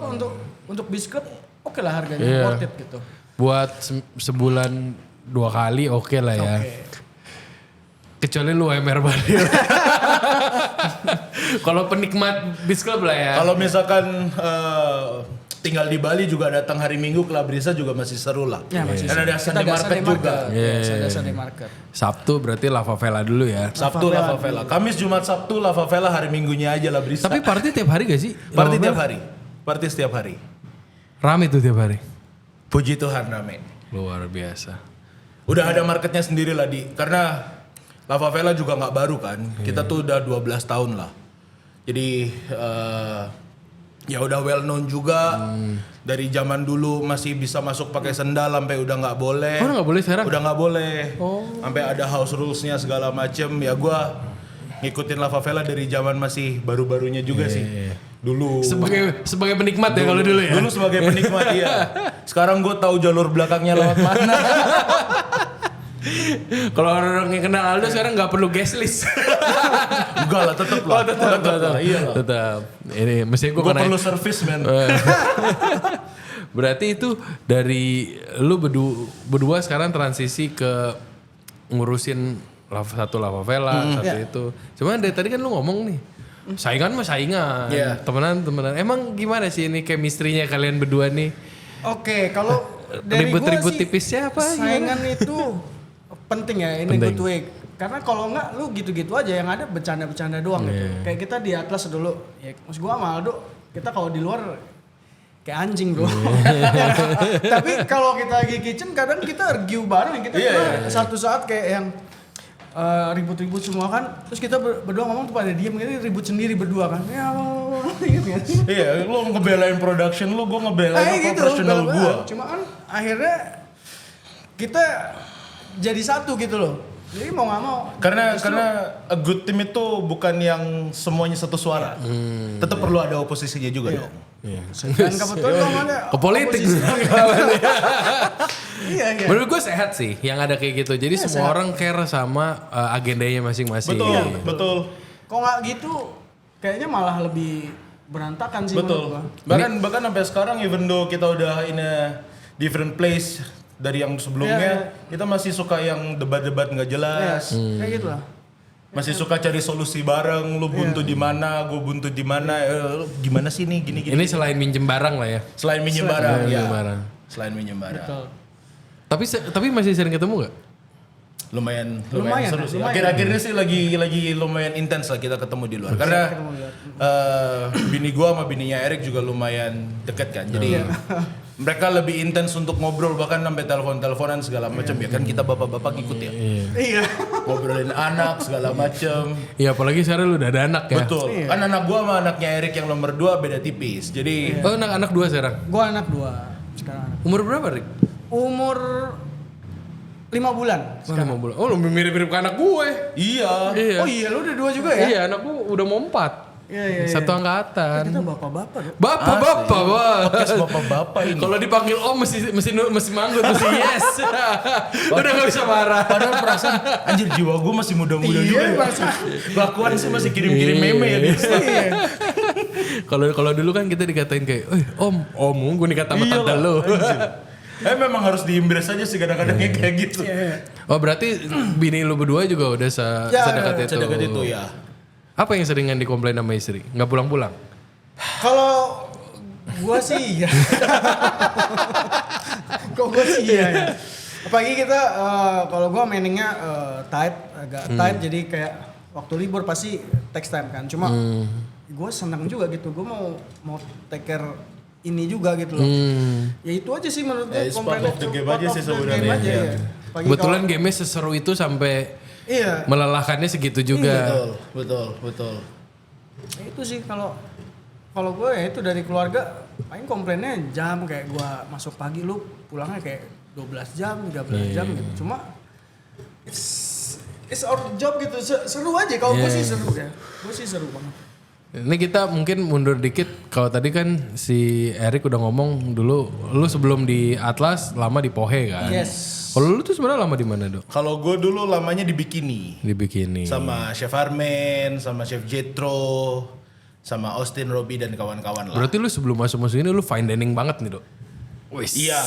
untuk bis club oke lah harganya, worth it gitu. Buat sebulan 2 kali oke lah ya. Kecuali lu UMR Bali. Kalau penikmat bis club lah ya. Kalau misalkan tinggal di Bali juga datang hari Minggu ke Labrisa juga masih seru lah. Ya, masih Dan ada Sunday market juga. Ada Sunday market. Sabtu berarti Lava Vela dulu ya. Sabtu Lava Vela. Kamis, Jumat, Sabtu Lava Vela, hari Minggunya aja Labrisa. Tapi party tiap hari gak sih? Party tiap hari. Party setiap hari. Rame tuh tiap hari. Puji Tuhan rame. Luar biasa. Udah ada marketnya sendiri lah karena Lava Vela juga nggak baru kan. Kita tuh udah 12 tahun lah. Jadi ya udah well known juga. Dari zaman dulu masih bisa masuk pakai sendal sampai udah nggak boleh. Oh, nggak boleh sekarang? Udah nggak boleh. Sampai ada house rulesnya segala macem. Ya gua ngikutin Lava Vela dari zaman masih baru-barunya juga sih. Dulu. Sebagai penikmat ya kalau dulu ya. Dulu sebagai penikmat iya. Sekarang gue tahu jalur belakangnya lewat mana. Kalau orang yang kenal Aldo sekarang nggak perlu guest list. Enggak lah, tetep lah. Tetep lah, iya lah. Tetap. Ini mesti gue perlu service man. Berarti itu dari lu berdua sekarang transisi ke ngurusin satu Lava Vela, satu itu. Cuman dari tadi kan lu ngomong nih, saingan mah saingan, temenan. Emang gimana sih ini chemistry-nya kalian berdua nih? Oke, kalau dari ribut-ribut gua sih tipisnya apa? Saingan itu penting ya, ini good way. Karena kalau enggak lu gitu-gitu aja, yang ada bercanda-bercanda doang gitu. Kayak kita di Atlas dulu, ya maksud gua sama Aldo, kita kalau di luar kayak anjing bro. Tapi kalau kita lagi kitchen kadang kita argue bareng, kita pernah satu saat kayak yang ribut-ribut semua kan, terus kita berdua ngomong tuh pada diem gitu, ribut sendiri berdua kan. Ya gitu. Iya, lu ngebelain production lu, gua ngebelain profesional gua. Cuma kan akhirnya kita jadi satu gitu loh. Jadi mau nggak mau. Karena a good team itu bukan yang semuanya satu suara. Tetap perlu ada oposisinya juga dong. Dan kebetulan dong ada ke politik. Iya. Menurut gue sehat sih yang ada kayak gitu. Jadi semua orang care sama agendanya masing-masing. Betul. Kok nggak gitu? Kayaknya malah lebih berantakan sih. Betul. Bahkan sampai sekarang even though kita udah in a different place dari yang sebelumnya, kita masih suka yang debat-debat nggak jelas. Kayak gitu lah. Masih suka cari solusi bareng, lu buntu di mana, gue buntu di mana, gimana sih nih gini. Ini selain minjem barang lah ya. Selain minjem barang, ya. Selain minjem barang. Betul. Tapi masih sering ketemu gak? Lumayan seru sih. Akhir-akhir ini sih lagi lumayan intens lah kita ketemu di luar. Karena bini gua sama bininya Erik juga lumayan deket kan. Jadi mereka lebih intens untuk ngobrol, bahkan sampai telepon-teleponan segala macam ya kan, kita bapak-bapak ngikut ya. Iya. Ngobrolin anak segala macam. Iya, apalagi sekarang lu udah ada anak ya. Betul. Kan anak gua sama anaknya Erik yang nomor 2 beda tipis. Jadi Oh, anak 2 sekarang. Gua anak 2 sekarang. Umur berapa, Rik? Umur 5 bulan. 5 bulan. Oh, lu mirip-mirip ke anak gue. iya. Oh iya, lu udah 2 juga ya? Iya, anak gue udah mau 4. Iya. Satu angkatan. Kita bapak-bapak dong. Bapak-bapak, wah. Podcast bapak-bapak ini. Kalau dipanggil om mesti manggut, mesti yes. Udah gak bisa marah. Padahal perasaan anjir jiwa gue masih muda-muda juga ya. Kelakuan sih masih kirim-kirim meme ya dia. Kalau dulu kan kita dikatain kayak, om, gue dikata sama tante lo. Memang harus diimbres aja sih kadang-kadang kayak gitu. Oh, berarti bini lu berdua juga udah sedekat itu. Sedekat itu ya. Apa yang seringan dikomplain sama istri? Nggak pulang-pulang? Kalau gua sih iya. Kok gua sih iya ya. Apalagi kita kalau gua mainingnya agak tight jadi kayak waktu libur pasti text time kan. Cuma gue senang juga gitu. Gue mau take care ini juga gitu loh. Ya itu aja sih menurut gue. It's part of the game aja sih sebenarnya. Ya. Kebetulan game-nya seseru itu sampai melelahkannya segitu juga. Betul. Itu sih kalau gue ya itu dari keluarga paling komplainnya jam kayak gue masuk pagi lu pulangnya kayak 12 jam, 13 jam gitu. Cuma it's our job gitu, seru aja kalau gue sih seru ya. Gue sih seru banget. Ini kita mungkin mundur dikit. Kalau tadi kan si Erik udah ngomong dulu, lu sebelum di Atlas lama di Pohe kan? Yes. Kalau lu tuh sebenarnya lama di mana, Dok? Kalau gue dulu lamanya di Bikini. Di Bikini. Sama Chef Armen, sama Chef Jetro, sama Austin, Robbie dan kawan-kawan lah. Berarti lu sebelum masuk ini lu fine dining banget nih, Dok? Wis. Iya.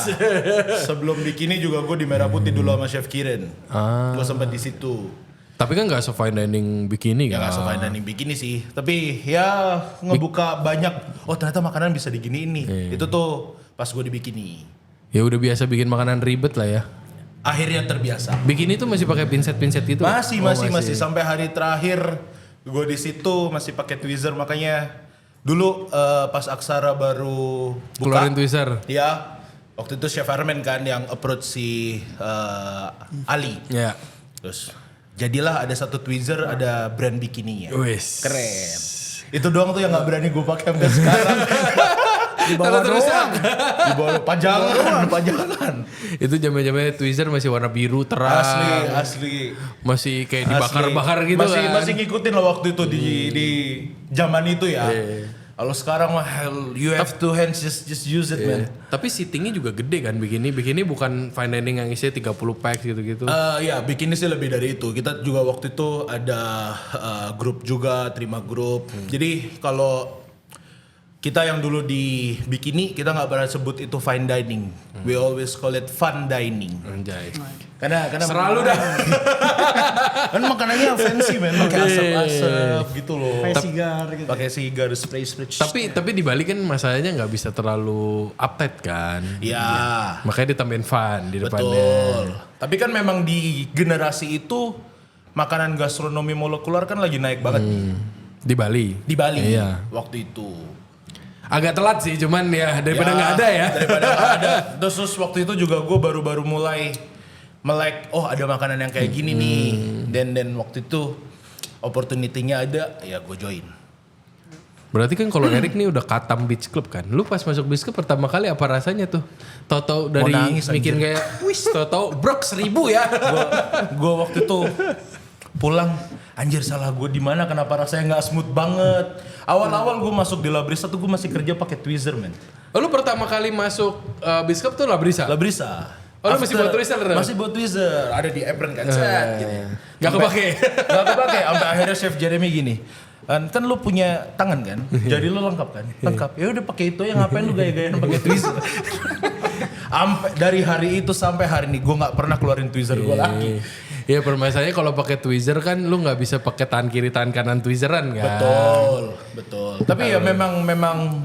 Sebelum Bikini juga gue di Merah Putih dulu sama Chef Kiren. Gue sempat di situ. Tapi kan nggak se-fine dining Bikini kan? Ya nggak se-fine dining Bikini sih. Tapi ya ngebuka banyak. Oh ternyata makanan bisa diginiin nih. Itu tuh pas gue di Bikini. Ya udah biasa bikin makanan ribet lah ya. Akhirnya terbiasa. Bikini tuh masih pakai pinset-pinset gitu? Masih. Sampai hari terakhir gue di situ masih pakai tweezer. Makanya dulu pas Aksara baru buka. Keluarin tweezer? Ya. Waktu itu Chef Armen kan yang approach si Ali. Ya. Terus jadilah ada satu tweezer ada brand bikininya. Wis. Keren. Itu doang tuh yang gak berani gue pakai sampai sekarang. Di bawah doang. Di bawah pajangan. Itu zaman-zamannya tweezer masih warna biru terang. Asli. Masih kayak dibakar-bakar gitu Masih ngikutin lah waktu itu di zaman itu ya. Kalau sekarang mah you have two hands just use it man. Tapi seatingnya juga gede kan Bikini. Bikini bukan fine dining yang isinya 30 pack gitu-gitu. Ya Bikini sih lebih dari itu. Kita juga waktu itu ada grup juga, terima grup. Jadi kalau kita yang dulu di Bikini, kita nggak pernah sebut itu fine dining. We always call it fun dining. Anjay. Karena Selalu dah. kan makanannya fancy men, pakai asap-asap gitu loh. Pakai sigar gitu. Pakai sigar, spray. Tapi di Bali kan masalahnya nggak bisa terlalu uptight kan. Ya. Makanya ditambahin fun di depannya. Betul. Tapi kan memang di generasi itu makanan gastronomi molekuler kan lagi naik banget. Di Bali. Di Bali Iya. waktu itu. Agak telat sih, cuman ya daripada nggak ada ya. Daripada nggak ada. Terus waktu itu juga gue baru mulai melek, oh ada makanan yang kayak gini nih. Dan waktu itu opportunity-nya ada, ya gue join. Berarti kan kalau Erik nih udah katam Beach Club kan. Lu pas masuk Beach Club pertama kali apa rasanya tuh? Tau-tau dari nangis, bikin kayak, wis tau-tau brok 1000 ya. Gue waktu itu pulang, anjir salah gue di mana? Kenapa rasanya nggak smooth banget? Awal-awal gue masuk di Labrisa tuh gue masih kerja pakai tweezer men. Lu pertama kali masuk Beach Club tuh Labrisa? Labrisa. Oh, lu masih buat tweezer? Masih buat tweezer. Ada di apron kan, set gitu. Gak kepake? Gak kepake. Sampai akhirnya Chef Jeremy gini. Kan lu punya tangan kan? Jadi lu lengkap kan? Lengkap. Ya udah pakai itu, yang ngapain lu gaya-gayaan pakai tweezer? Dari hari itu sampai hari ini gue nggak pernah keluarin tweezer gue lagi. Iya permasalahannya kalau pakai tweezer kan lu nggak bisa pakai tangan kiri tangan kanan tweezeran kan. Betul. Tapi ya memang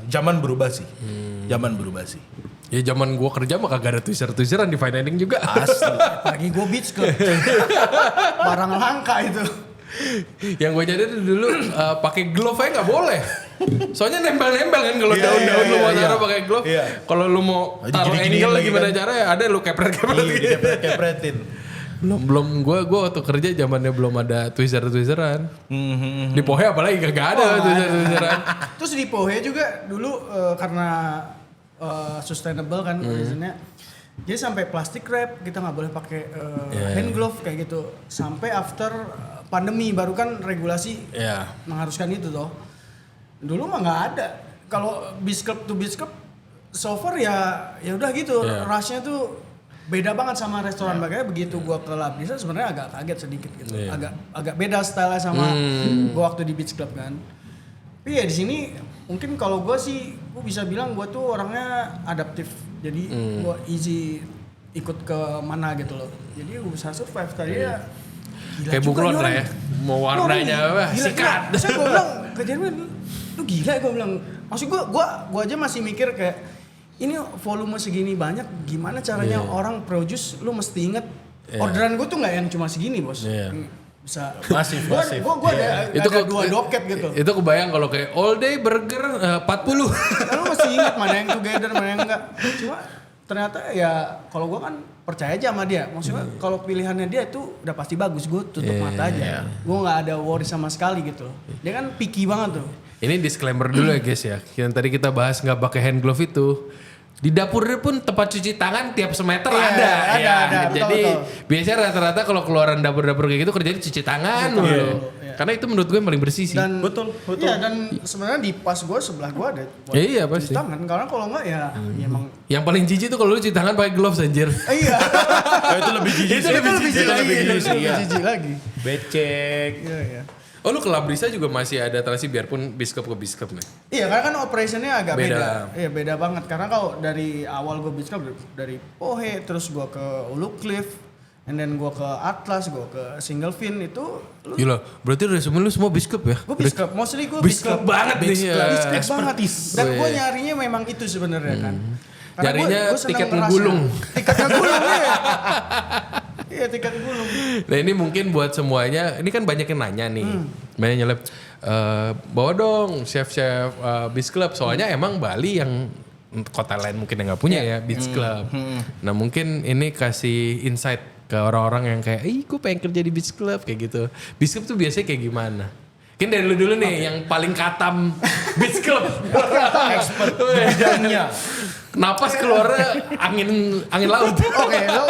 zaman berubah sih. Zaman berubah sih. Ya zaman gua kerja mah kagak ada tweezeran di fine dining juga. Asli. Pagi gue beach club. Barang langka itu. Yang gue jadi dulu pakai glove aja nggak boleh. Soalnya nempel-nempel kan kalau daun-daun lu mau taruh pakai glove. Kalau lu mau taruh angle gimana caranya ada lu kepret-kepret. Iya, kepret-kepretin. Belum gue waktu kerja zamannya belum ada tweezeran. Di Pohe apalagi kagak ada tweezeran. Terus di Pohe juga dulu karena sustainable kan biasanya. Jadi sampai plastic wrap kita nggak boleh pakai hand glove kayak gitu. Sampai after pandemi baru kan regulasi mengharuskan itu toh. Dulu mah nggak ada. Kalau beach club to beach club so far ya udah gitu. Rushnya tuh beda banget sama restoran. Makanya begitu gua ke Labrisa sebenarnya agak kaget sedikit gitu. Agak beda style sama gua waktu di beach club kan. Tapi ya di sini mungkin kalau gua sih gua bisa bilang gua tuh orangnya adaptif. Jadi gua easy ikut ke mana gitu loh. Jadi gua bisa survive tadi ya. Kayak buklon lah ya. Mau warnanya apa? Sikat. Saya gua bilang ke Jerman, lu gila gua bilang. Maksud gua aja masih mikir kayak ini volume segini banyak, gimana caranya orang produce, lu mesti inget orderan gue tuh nggak yang cuma segini bos. bisa. Masif. Gue ada Itu ada 2 doket gitu. Itu kebayang kalau kayak all day burger 40. Lalu masih ingat mana yang together, mana yang enggak. Cuma ternyata ya kalau gue kan percaya aja sama dia. Maksudnya kalau pilihannya dia itu udah pasti bagus. Gue tutup mata aja. Gue nggak ada worry sama sekali gitu. Dia kan picky banget tuh. Ini disclaimer dulu ya guys ya. Yang tadi kita bahas nggak pakai hand glove itu. Di dapurnya pun tempat cuci tangan tiap semeter ada. Jadi betul. biasanya rata-rata kalau keluaran dapur-dapur kayak gitu kerjanya cuci tangan dulu. Karena itu menurut gue yang paling bersih sih. Dan, Betul. Iya dan sebenarnya di pas gue sebelah gue ada buat Iya, cuci pasti. tangan. Karena kalau enggak ya emang. Yang paling jijik tuh kalau lu cuci tangan pakai gloves anjir. Iya. Itu lebih jijik sih. Itu lebih sih. Iya. jijik lagi. Becek. Iya. Oh lu ke Labrisa juga masih ada transi biarpun biskop ke biskop nih. Iya karena kan operationnya agak Beda. beda. Iya beda banget. Karena kalau dari awal gue biskop dari Pohe terus gue ke Ulu Cliff. And then gue ke Atlas, gue ke Single Fin itu. Gila, berarti resume lu semua biskop ya? Gue biskop, mostly gue Biskop banget nih ya. Biskop banget. Dan gue Wih. nyarinya memang itu sebenarnya kan. Karena Nyarinya senang tiket ngerasa. ngegulung. Tiket ngegulung ya. Iya tiket ngegulung. Nah ini mungkin buat semuanya, ini kan banyak yang nanya nih. Banyak nyelip, bawa dong chef-chef Beach Club. Soalnya emang Bali yang kota lain mungkin yang gak punya ya Beach Club. Nah mungkin ini kasih insight ke orang-orang yang kayak, gue pengen kerja di Beach Club kayak gitu. Beach Club tuh biasanya kayak gimana? Mungkin dari lu dulu nih yang paling katam Beach Club. Expert bidangnya. Napas keluarnya angin laut. Oke, lo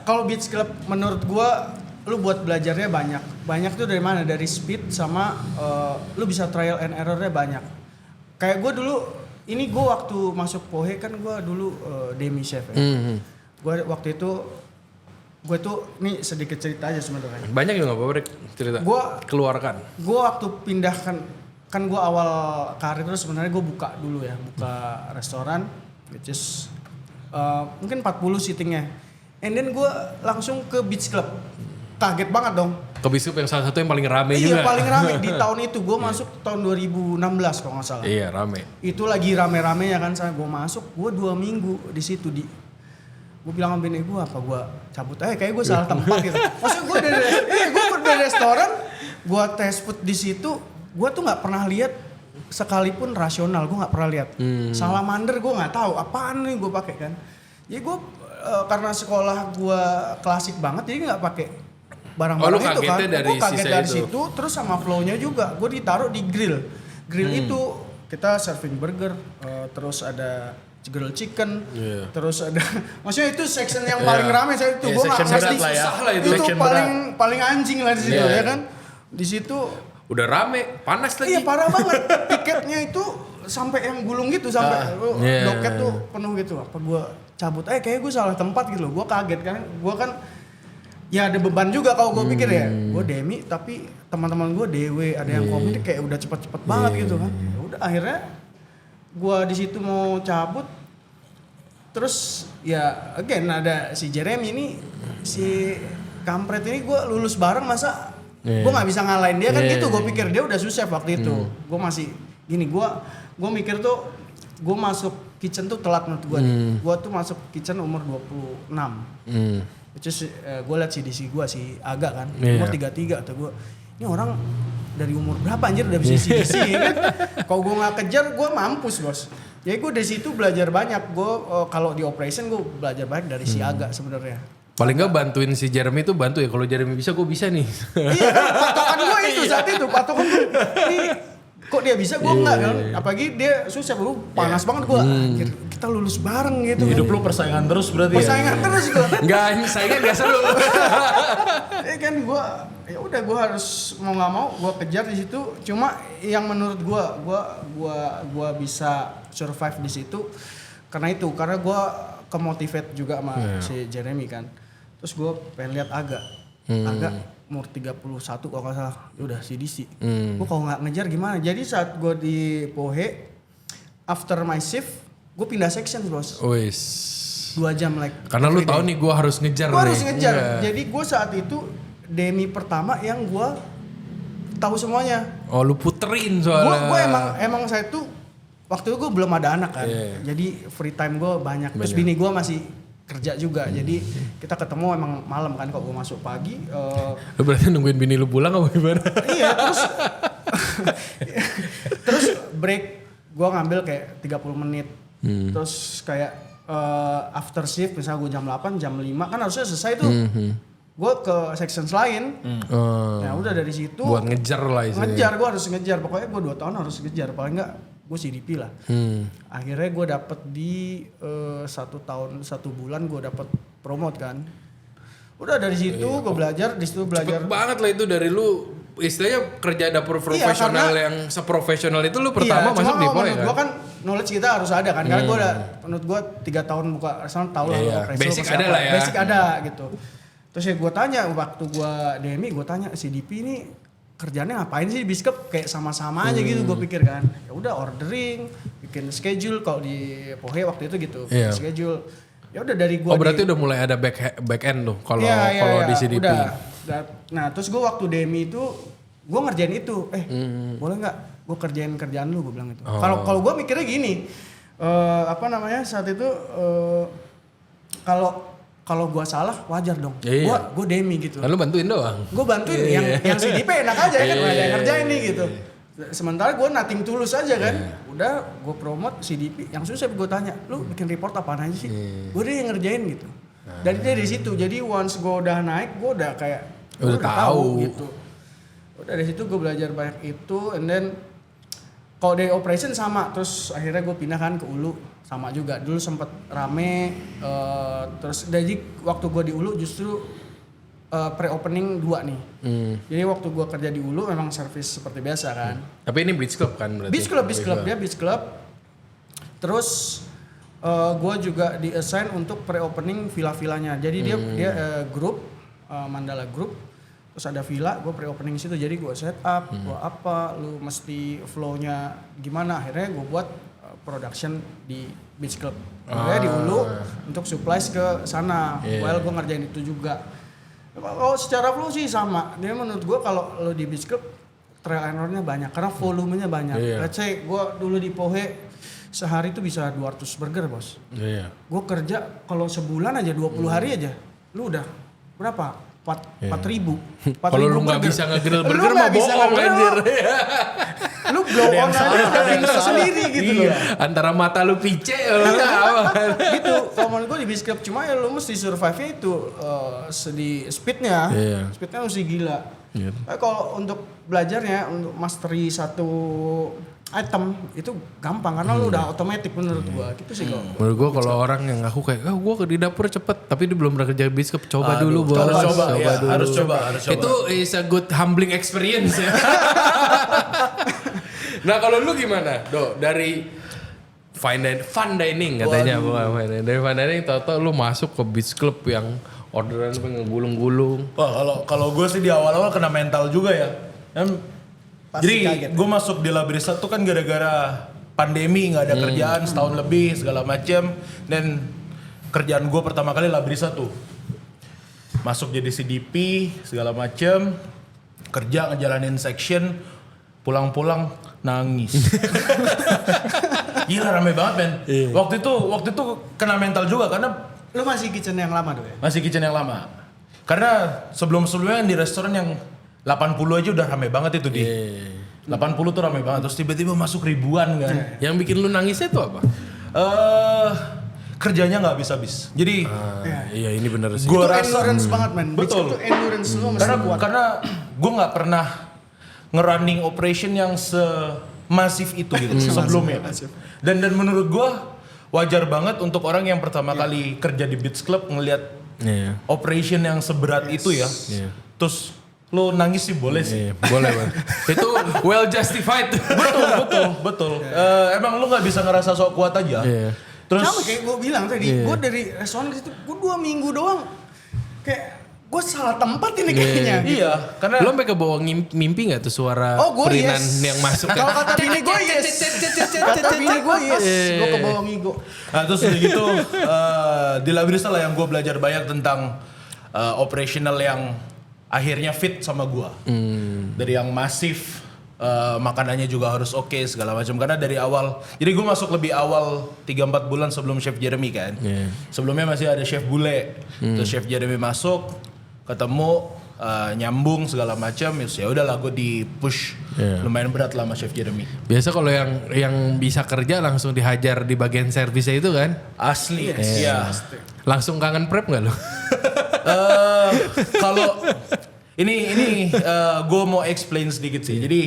kalau Beach Club menurut gua lu buat belajarnya banyak. Banyak tuh dari mana? Dari speed sama lu bisa trial and errornya banyak. Kayak gua dulu ini gua waktu masuk Pohe kan gua dulu demi chef ya. Gua waktu itu gue tuh ini sedikit cerita aja sebenarnya. Banyak juga gak apa-apa Rick, cerita. Gua keluarkan. Gue waktu pindahkan kan gue awal karir terus sebenarnya gue buka dulu ya, buka restoran which is mungkin 40 seatingnya. And then gue langsung ke Beach Club. Kaget banget dong. Ke Biskop yang salah satu yang paling rame Iya juga. paling rame di tahun itu. Gue masuk tahun 2016 kalau nggak salah. Iya rame. Itu lagi rame-rame ya kan, saya gue masuk, gue 2 minggu di situ gue bilang sama bini gue apa gue cabut aja kayak gue salah tempat gitu. Maksudnya gue dari restoran, gue tes food di situ, gue tuh nggak pernah lihat sekalipun rasional, gue nggak pernah lihat. Salamander gue nggak tahu apaan nih gue pakai kan. Jadi gue karena sekolah gue klasik banget jadi nggak pakai barang-barang itu kan. Gue kaget dari situ, terus sama flow-nya juga. Gue ditaruh di grill itu kita serving burger, terus ada grill chicken, terus ada, maksudnya itu section yang paling ramai saya itu, gue nggak ngerti susah lah itu paling anjing lah di situ ya kan, di situ udah rame, panas lagi. Iya parah banget, tiketnya itu sampai yang gulung gitu, sampai doket tuh penuh gitu, apa gue cabut, kayak gue salah tempat gitu loh, gue kaget kan, gue kan ya ada beban juga kalau gue pikir ya, gue demi tapi teman-teman gue DW, ada yang komen kayak udah cepet-cepet banget gitu kan, ya udah akhirnya gue di situ mau cabut, terus ya again ada si Jeremy ini, si kampret ini gue lulus bareng masa gue nggak bisa ngalahin dia kan gitu, gue pikir dia udah sukses waktu itu, gue masih gini, gue mikir tuh gue masuk kitchen tuh telat menurut gue, gue tuh masuk kitchen umur 26, which is gue liat CDC gue si Aga kan, umur 33 atau gue ini orang dari umur berapa anjir udah bisa CDC ya kan? Kalau gue nggak kejar gue mampus bos. Jadi gue dari situ belajar banyak. Gue kalau di operation gue belajar banyak dari si Aga sebenarnya. Paling nggak bantuin si Jeremy itu bantu ya. Kalau Jeremy bisa gue bisa nih. Iya kan patokan gue itu saat itu patokan gue. Ini kok dia bisa gue enggak kan? Apalagi dia susah bro, panas banget gue. Anjir kita lulus bareng gitu. Hidup kan. lu persaingan terus berarti. Persaingan terus gue. Enggak, saingan gak seru. Ya kan gue ya udah gue harus mau nggak mau gue kejar di situ. Cuma yang menurut gue bisa survive di situ karena gue kemotivate juga sama si Jeremy kan. Terus gue pengen lihat Aga umur 31 kalau nggak salah, udah CDC. Gue kalau nggak ngejar gimana? Jadi saat gue di Pohe, after my shift, gue pindah section bos. 2 jam like. Karena lu tahu nih gue harus ngejar. Gue harus ngejar. Jadi gue saat itu demi pertama yang gue tahu semuanya. Oh lu puterin soalnya. Gue emang saya tuh waktu itu gue belum ada anak kan. Jadi free time gue banyak. Terus bini gue masih kerja juga. Jadi kita ketemu emang malam kan, kalau gue masuk pagi. Lu berarti nungguin bini lu pulang apa gimana? Iya, terus break gue ngambil kayak 30 menit. Terus kayak after shift misalnya gue jam 8, jam 5 kan harusnya selesai tuh. Gue ke sections lain. Ya udah dari situ. Buat ngejar lah istilahnya. Ngejar, gue harus ngejar. Pokoknya gue 2 tahun harus ngejar. Paling enggak gue CDP lah. Akhirnya gue dapet di 1 tahun 1 bulan gue dapet promote kan. Udah dari situ gue belajar, di situ belajar. Cepet banget lah itu dari lu istilahnya kerja dapur profesional yang seprofesional itu lu pertama masuk di Pohe kan? Gue kan knowledge kita harus ada kan. Karena gue udah menurut gue 3 tahun buka restoran tahu lah. Basic ada lah ya. Basic ada gitu. Terus ya gue tanya waktu gue DMI, gue tanya CDP ini kerjanya ngapain sih di Biskep, kayak sama-sama aja gitu gue pikir kan. Ya udah ordering, bikin schedule kalau di Pohe waktu itu gitu, bikin schedule. Ya udah dari gue. Oh berarti udah mulai ada back end tuh kalau di CDP. Udah. Nah terus gue waktu DMI itu gue ngerjain itu, boleh nggak gue kerjain kerjaan lu, gue bilang itu. Kalau gue mikirnya gini, saat itu kalau gue salah wajar dong. Gue demi gitu. Lalu bantuin doang. Gue bantuin yang CDP enak aja kan, yang ngerjain nih gitu. Sementara gue nothing tulus aja kan. Udah gue promote CDP, yang susah gue tanya, lu bikin report apaan aja sih? Gue deh yang ngerjain gitu. Dari situ, jadi once gue udah naik, gue udah kayak udah tahu gitu. Udah dari situ gue belajar banyak itu, and then kalau dari operation sama, terus akhirnya gue pindah kan ke Ulu. Sama juga, dulu sempet rame, terus jadi waktu gue di Ulu justru pre-opening 2 nih. Jadi waktu gue kerja di Ulu memang service seperti biasa kan. Tapi ini Beach Club kan berarti? Beach Club. Terus gue juga di-assign untuk pre-opening villa-villanya. Jadi dia grup, Mandala Group. Terus ada villa, gue pre-opening situ. Jadi gue set up, gue lu mesti flow-nya gimana. Akhirnya gue buat production di Beach Club. Akhirnya di Ulu untuk supplies ke sana. Well gue ngerjain itu juga. Kalau secara flow sih sama. Dia menurut gue kalau lo di Beach Club trial and error-nya banyak karena volumenya banyak. Let's say gue dulu di Pohe sehari itu bisa 200 burger bos. Gue kerja kalau sebulan aja 20 hari aja. Lu udah berapa? 4.000. Kalau lu nggak bisa nge-grill burger mah bohong anjir. Lu blow on aja pinter sendiri gitu loh. Antara mata lu pice gitu. Kalau menurut gue di Beach Club cuma ya lu mesti survive-nya itu speednya. Speednya mesti gila. Tapi kalau untuk belajarnya, untuk mastery satu item itu gampang karena lu udah otomatis menurut gua gitu sih kok. Menurut gua kalau orang yang ngaku kayak gua di dapur cepet tapi dia belum pernah kerja Beach Club, coba dulu bos. Harus coba. Itu is a good humbling experience ya. Nah kalau lu gimana dari fun dining katanya bukan dari fun dining tau lu masuk ke Beach Club yang orderan ngegulung-gulung. Wah kalau gue sih di awal-awal kena mental juga ya. Jadi gue masuk di Labrisa tuh kan gara-gara pandemi, nggak ada kerjaan setahun lebih segala macem, dan kerjaan gue pertama kali Labrisa tuh masuk jadi CDP segala macem, kerja ngejalanin section, pulang-pulang nangis. Gila rame banget men. Waktu itu kena mental juga karena lu masih kitchen yang lama tuh ya? Masih kitchen yang lama. Karena sebelum-sebelumnya di restoran yang 80 aja udah rame banget itu di. 80 tuh rame banget, terus tiba-tiba masuk ribuan kan. Yang bikin lu nangisnya tuh apa? Kerjanya nggak habis-habis. Jadi iya ini bener sih. Itu endurance banget man. Betul. Itu endurance lu mesti kuat. Karena gue nggak pernah nge-running operation yang semasif itu gitu sebelumnya. Dan menurut gue wajar banget untuk orang yang pertama kali kerja di Beach Club ngelihat operation yang seberat itu ya. Terus lo nangis sih boleh sih. Boleh banget. Itu well justified. Betul. Emang lo nggak bisa ngerasa sok kuat aja. Terus sama kayak gue bilang tadi, gue dari restoran ke situ, gue 2 minggu doang. Kayak gue salah tempat ini kayaknya. Iya, karena lo sampai kebawa mimpi nggak tuh suara perinan yang masuk? Kalau kata bini gue yes. Kata bini gue yes. Gue kebawa ngigo. Nah terus udah gitu di Labrisa lah yang gue belajar banyak tentang operational yang akhirnya fit sama gue. Dari yang masif makanannya juga harus oke segala macam karena dari awal. Jadi gue masuk lebih awal 3-4 bulan sebelum Chef Jeremy kan. Sebelumnya masih ada Chef Bule. Terus Chef Jeremy masuk, ketemu nyambung segala macam. Ya udahlah gue di push lumayan berat lah sama Chef Jeremy. Biasa kalau yang bisa kerja langsung dihajar di bagian servisnya itu kan. Asli. Iya. Langsung kangen prep nggak lo? Kalau ini gue mau explain sedikit sih. Jadi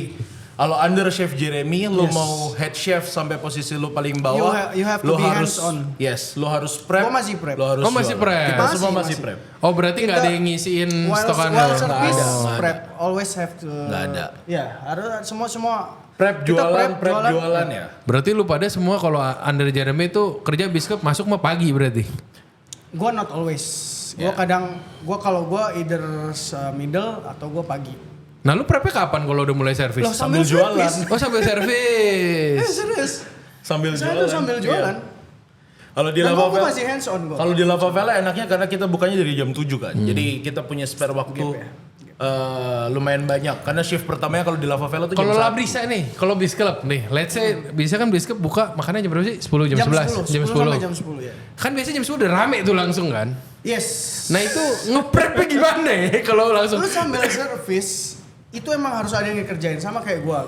kalau under Chef Jeremy, lo mau head chef sampai posisi lo paling bawah, You have to lo be harus hands-on. yes, lo harus prep. Gua masih prep. Lo harus Masih jualan. prep. Kita semua Masih. masih prep. Oh berarti nggak ada Kita- yang ngisiin While stokan lo? service, Nggak ada. prep. Always have to. Nggak ada. Ya, harus semua. Prep Kita jualan, jualan ya. Berarti lu pada semua kalau under Jeremy itu kerja biskop masuk mah pagi berarti? Gua not always. Gua kadang, kalau gua either middle atau gua pagi. Nah lu prepnya kapan kalau udah mulai servis? Loh, Sambil jualan. service. Oh sambil servis. Serius. Sambil Saya jualan. tuh sambil Iya. jualan. Kalau di Dan Lava gua Vela, masih hands on gua. kalau di Lava Vela enaknya karena kita bukanya dari jam 7 kan. Jadi kita punya spare waktu lumayan banyak. Karena shift pertamanya kalau di Lava Vela tuh Kalau jam 1. Labrisa nih, kalau biskop nih, let's say bisa kan biskop buka makannya jam berapa sih? 10 jam 11, jam 10. sampai jam 10 ya. Kan biasanya jam 10 udah rame tuh langsung kan. Yes. Nah itu nge-prepnya gimana ya kalau langsung? Lu sambil service itu emang harus ada yang dikerjain sama kayak gua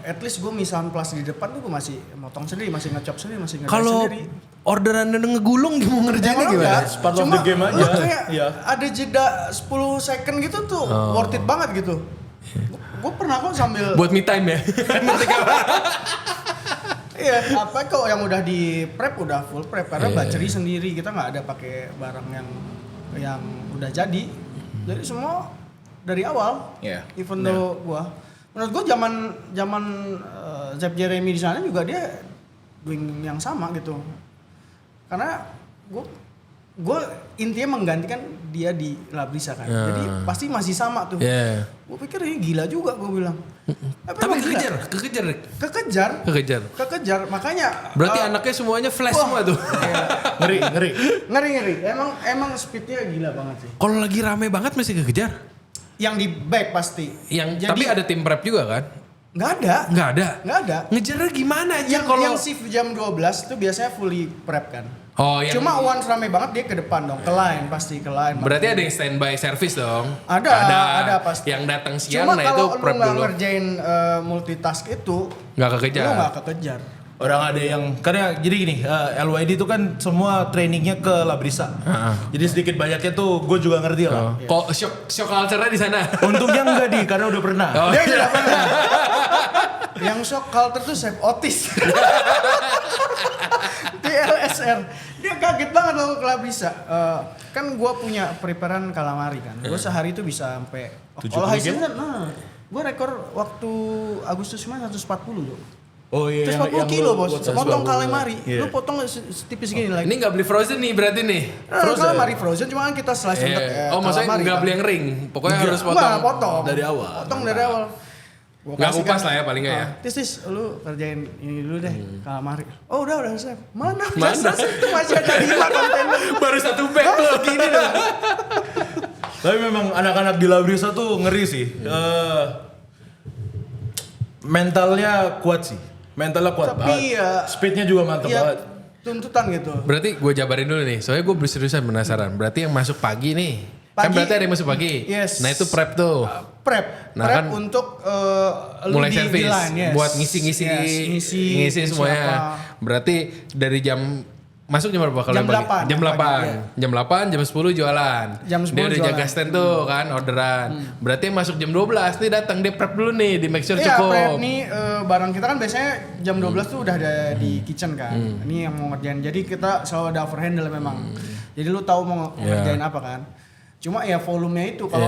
at least gua misalkan kelas di depan tuh gua masih motong sendiri, masih ngecop sendiri, masih ngerjain Kalau sendiri. orderan udah ngegulung mau ngerjainnya Emang gimana? enggak, Part of cuma the game aja. lu kayak Iya. ada jeda 10 second gitu tuh worth it banget gitu. Gua pernah kok sambil Buat me time ya? iya, apa kok yang udah di prep udah full prep karena battery sendiri, kita nggak ada pakai barang yang udah jadi. Jadi semua dari awal. Iya. Even though menurut gua zaman Chef Jeremy di sana juga dia doing yang sama gitu. Karena gua intinya menggantikan dia di Labrisa kan. Jadi pasti masih sama tuh. Iya. Gua pikir ini gila juga gua bilang. Tapi emang gila. kekejar. Kekejar, makanya Berarti anaknya semuanya flash semua tuh. ngeri. Emang speednya gila banget sih. Kalau lagi rame banget masih kekejar. Yang di back pasti. Tapi ada tim prep juga kan? Nggak ada. Nggak ada. Ngejarnya gimana aja kalau? Yang shift jam 12 itu biasanya fully prep kan. Oh, yang Cuma once rame banget dia ke depan dong, ke line pasti ke line. berarti ada yang standby service dong? Ada pasti. Yang datang siang, Cuma nah itu kalau lu prep nggak dulu. ngerjain multitask itu, Nggak lu kekejar. nggak kekejar. Orang ada yang karena jadi gini, LYD itu kan semua trainingnya ke Labrisa. Jadi sedikit banyaknya tuh gue juga ngerti lah. Kok shock culture-nya di sana? Untungnya enggak karena udah pernah. Oh, Dia sudah pernah. Yang shock culture tuh Chef Otis. Di LSR. Dia kaget banget loh kalau bisa. Kan gue punya preparan calamari kan. Gue sehari itu bisa sampai 70 kalau high kilo? season, gue rekor waktu Agustus kemarin 140 loh. Oh iya. 140 kilo bos. buat Potong 140. calamari. Iya. Lu potong setipis gini lagi. Ini nggak beli frozen nih berarti nih? Calamari frozen cuma kan kita slice untuk Oh maksudnya calamari nggak kan. beli yang ring? Pokoknya harus Nggak, potong. potong. Dari awal. Potong dari awal. Gua Nggak kasih kupas kan, lah ya paling nggak ya? Tis, lu kerjain ini dulu deh, calamari. Oh udah chef. Mana? Mana? Itu masih ada 5 kontainer. Baru satu bag loh. Gini dong. Tapi memang anak-anak di Labrisa tuh ngeri sih. Mentalnya kuat sih. Mentalnya kuat Tapi banget. ya, Speednya juga mantep ya, banget. tuntutan gitu. Berarti gue jabarin dulu nih. Soalnya gue berseriusan penasaran. Berarti yang masuk pagi nih. Kan Pagi. berarti ada yang masuk pagi. Yes. Nah itu prep tuh. Prep. Nah, Prep kan untuk lu mulai di servis line, yes. buat ngisi-ngisi Yes, ngisi semuanya. apa. Berarti dari jam masuk jam berapa kalau Jam yang pagi? 8, Jam 8. pagi, iya. Jam 8, jam 10 jualan. Jam 10 dia udah jualan. jaga stand tuh kan orderan. Berarti yang masuk jam 12 nih datang dia prep dulu nih di make sure Iya, cukup. prep nih barang kita kan biasanya jam 12 tuh udah ada di kitchen kan. Ini yang mau ngerjain. Jadi kita selalu ada overhandle memang. Jadi lu tahu mau ngerjain apa kan. Cuma ya volumenya itu kalau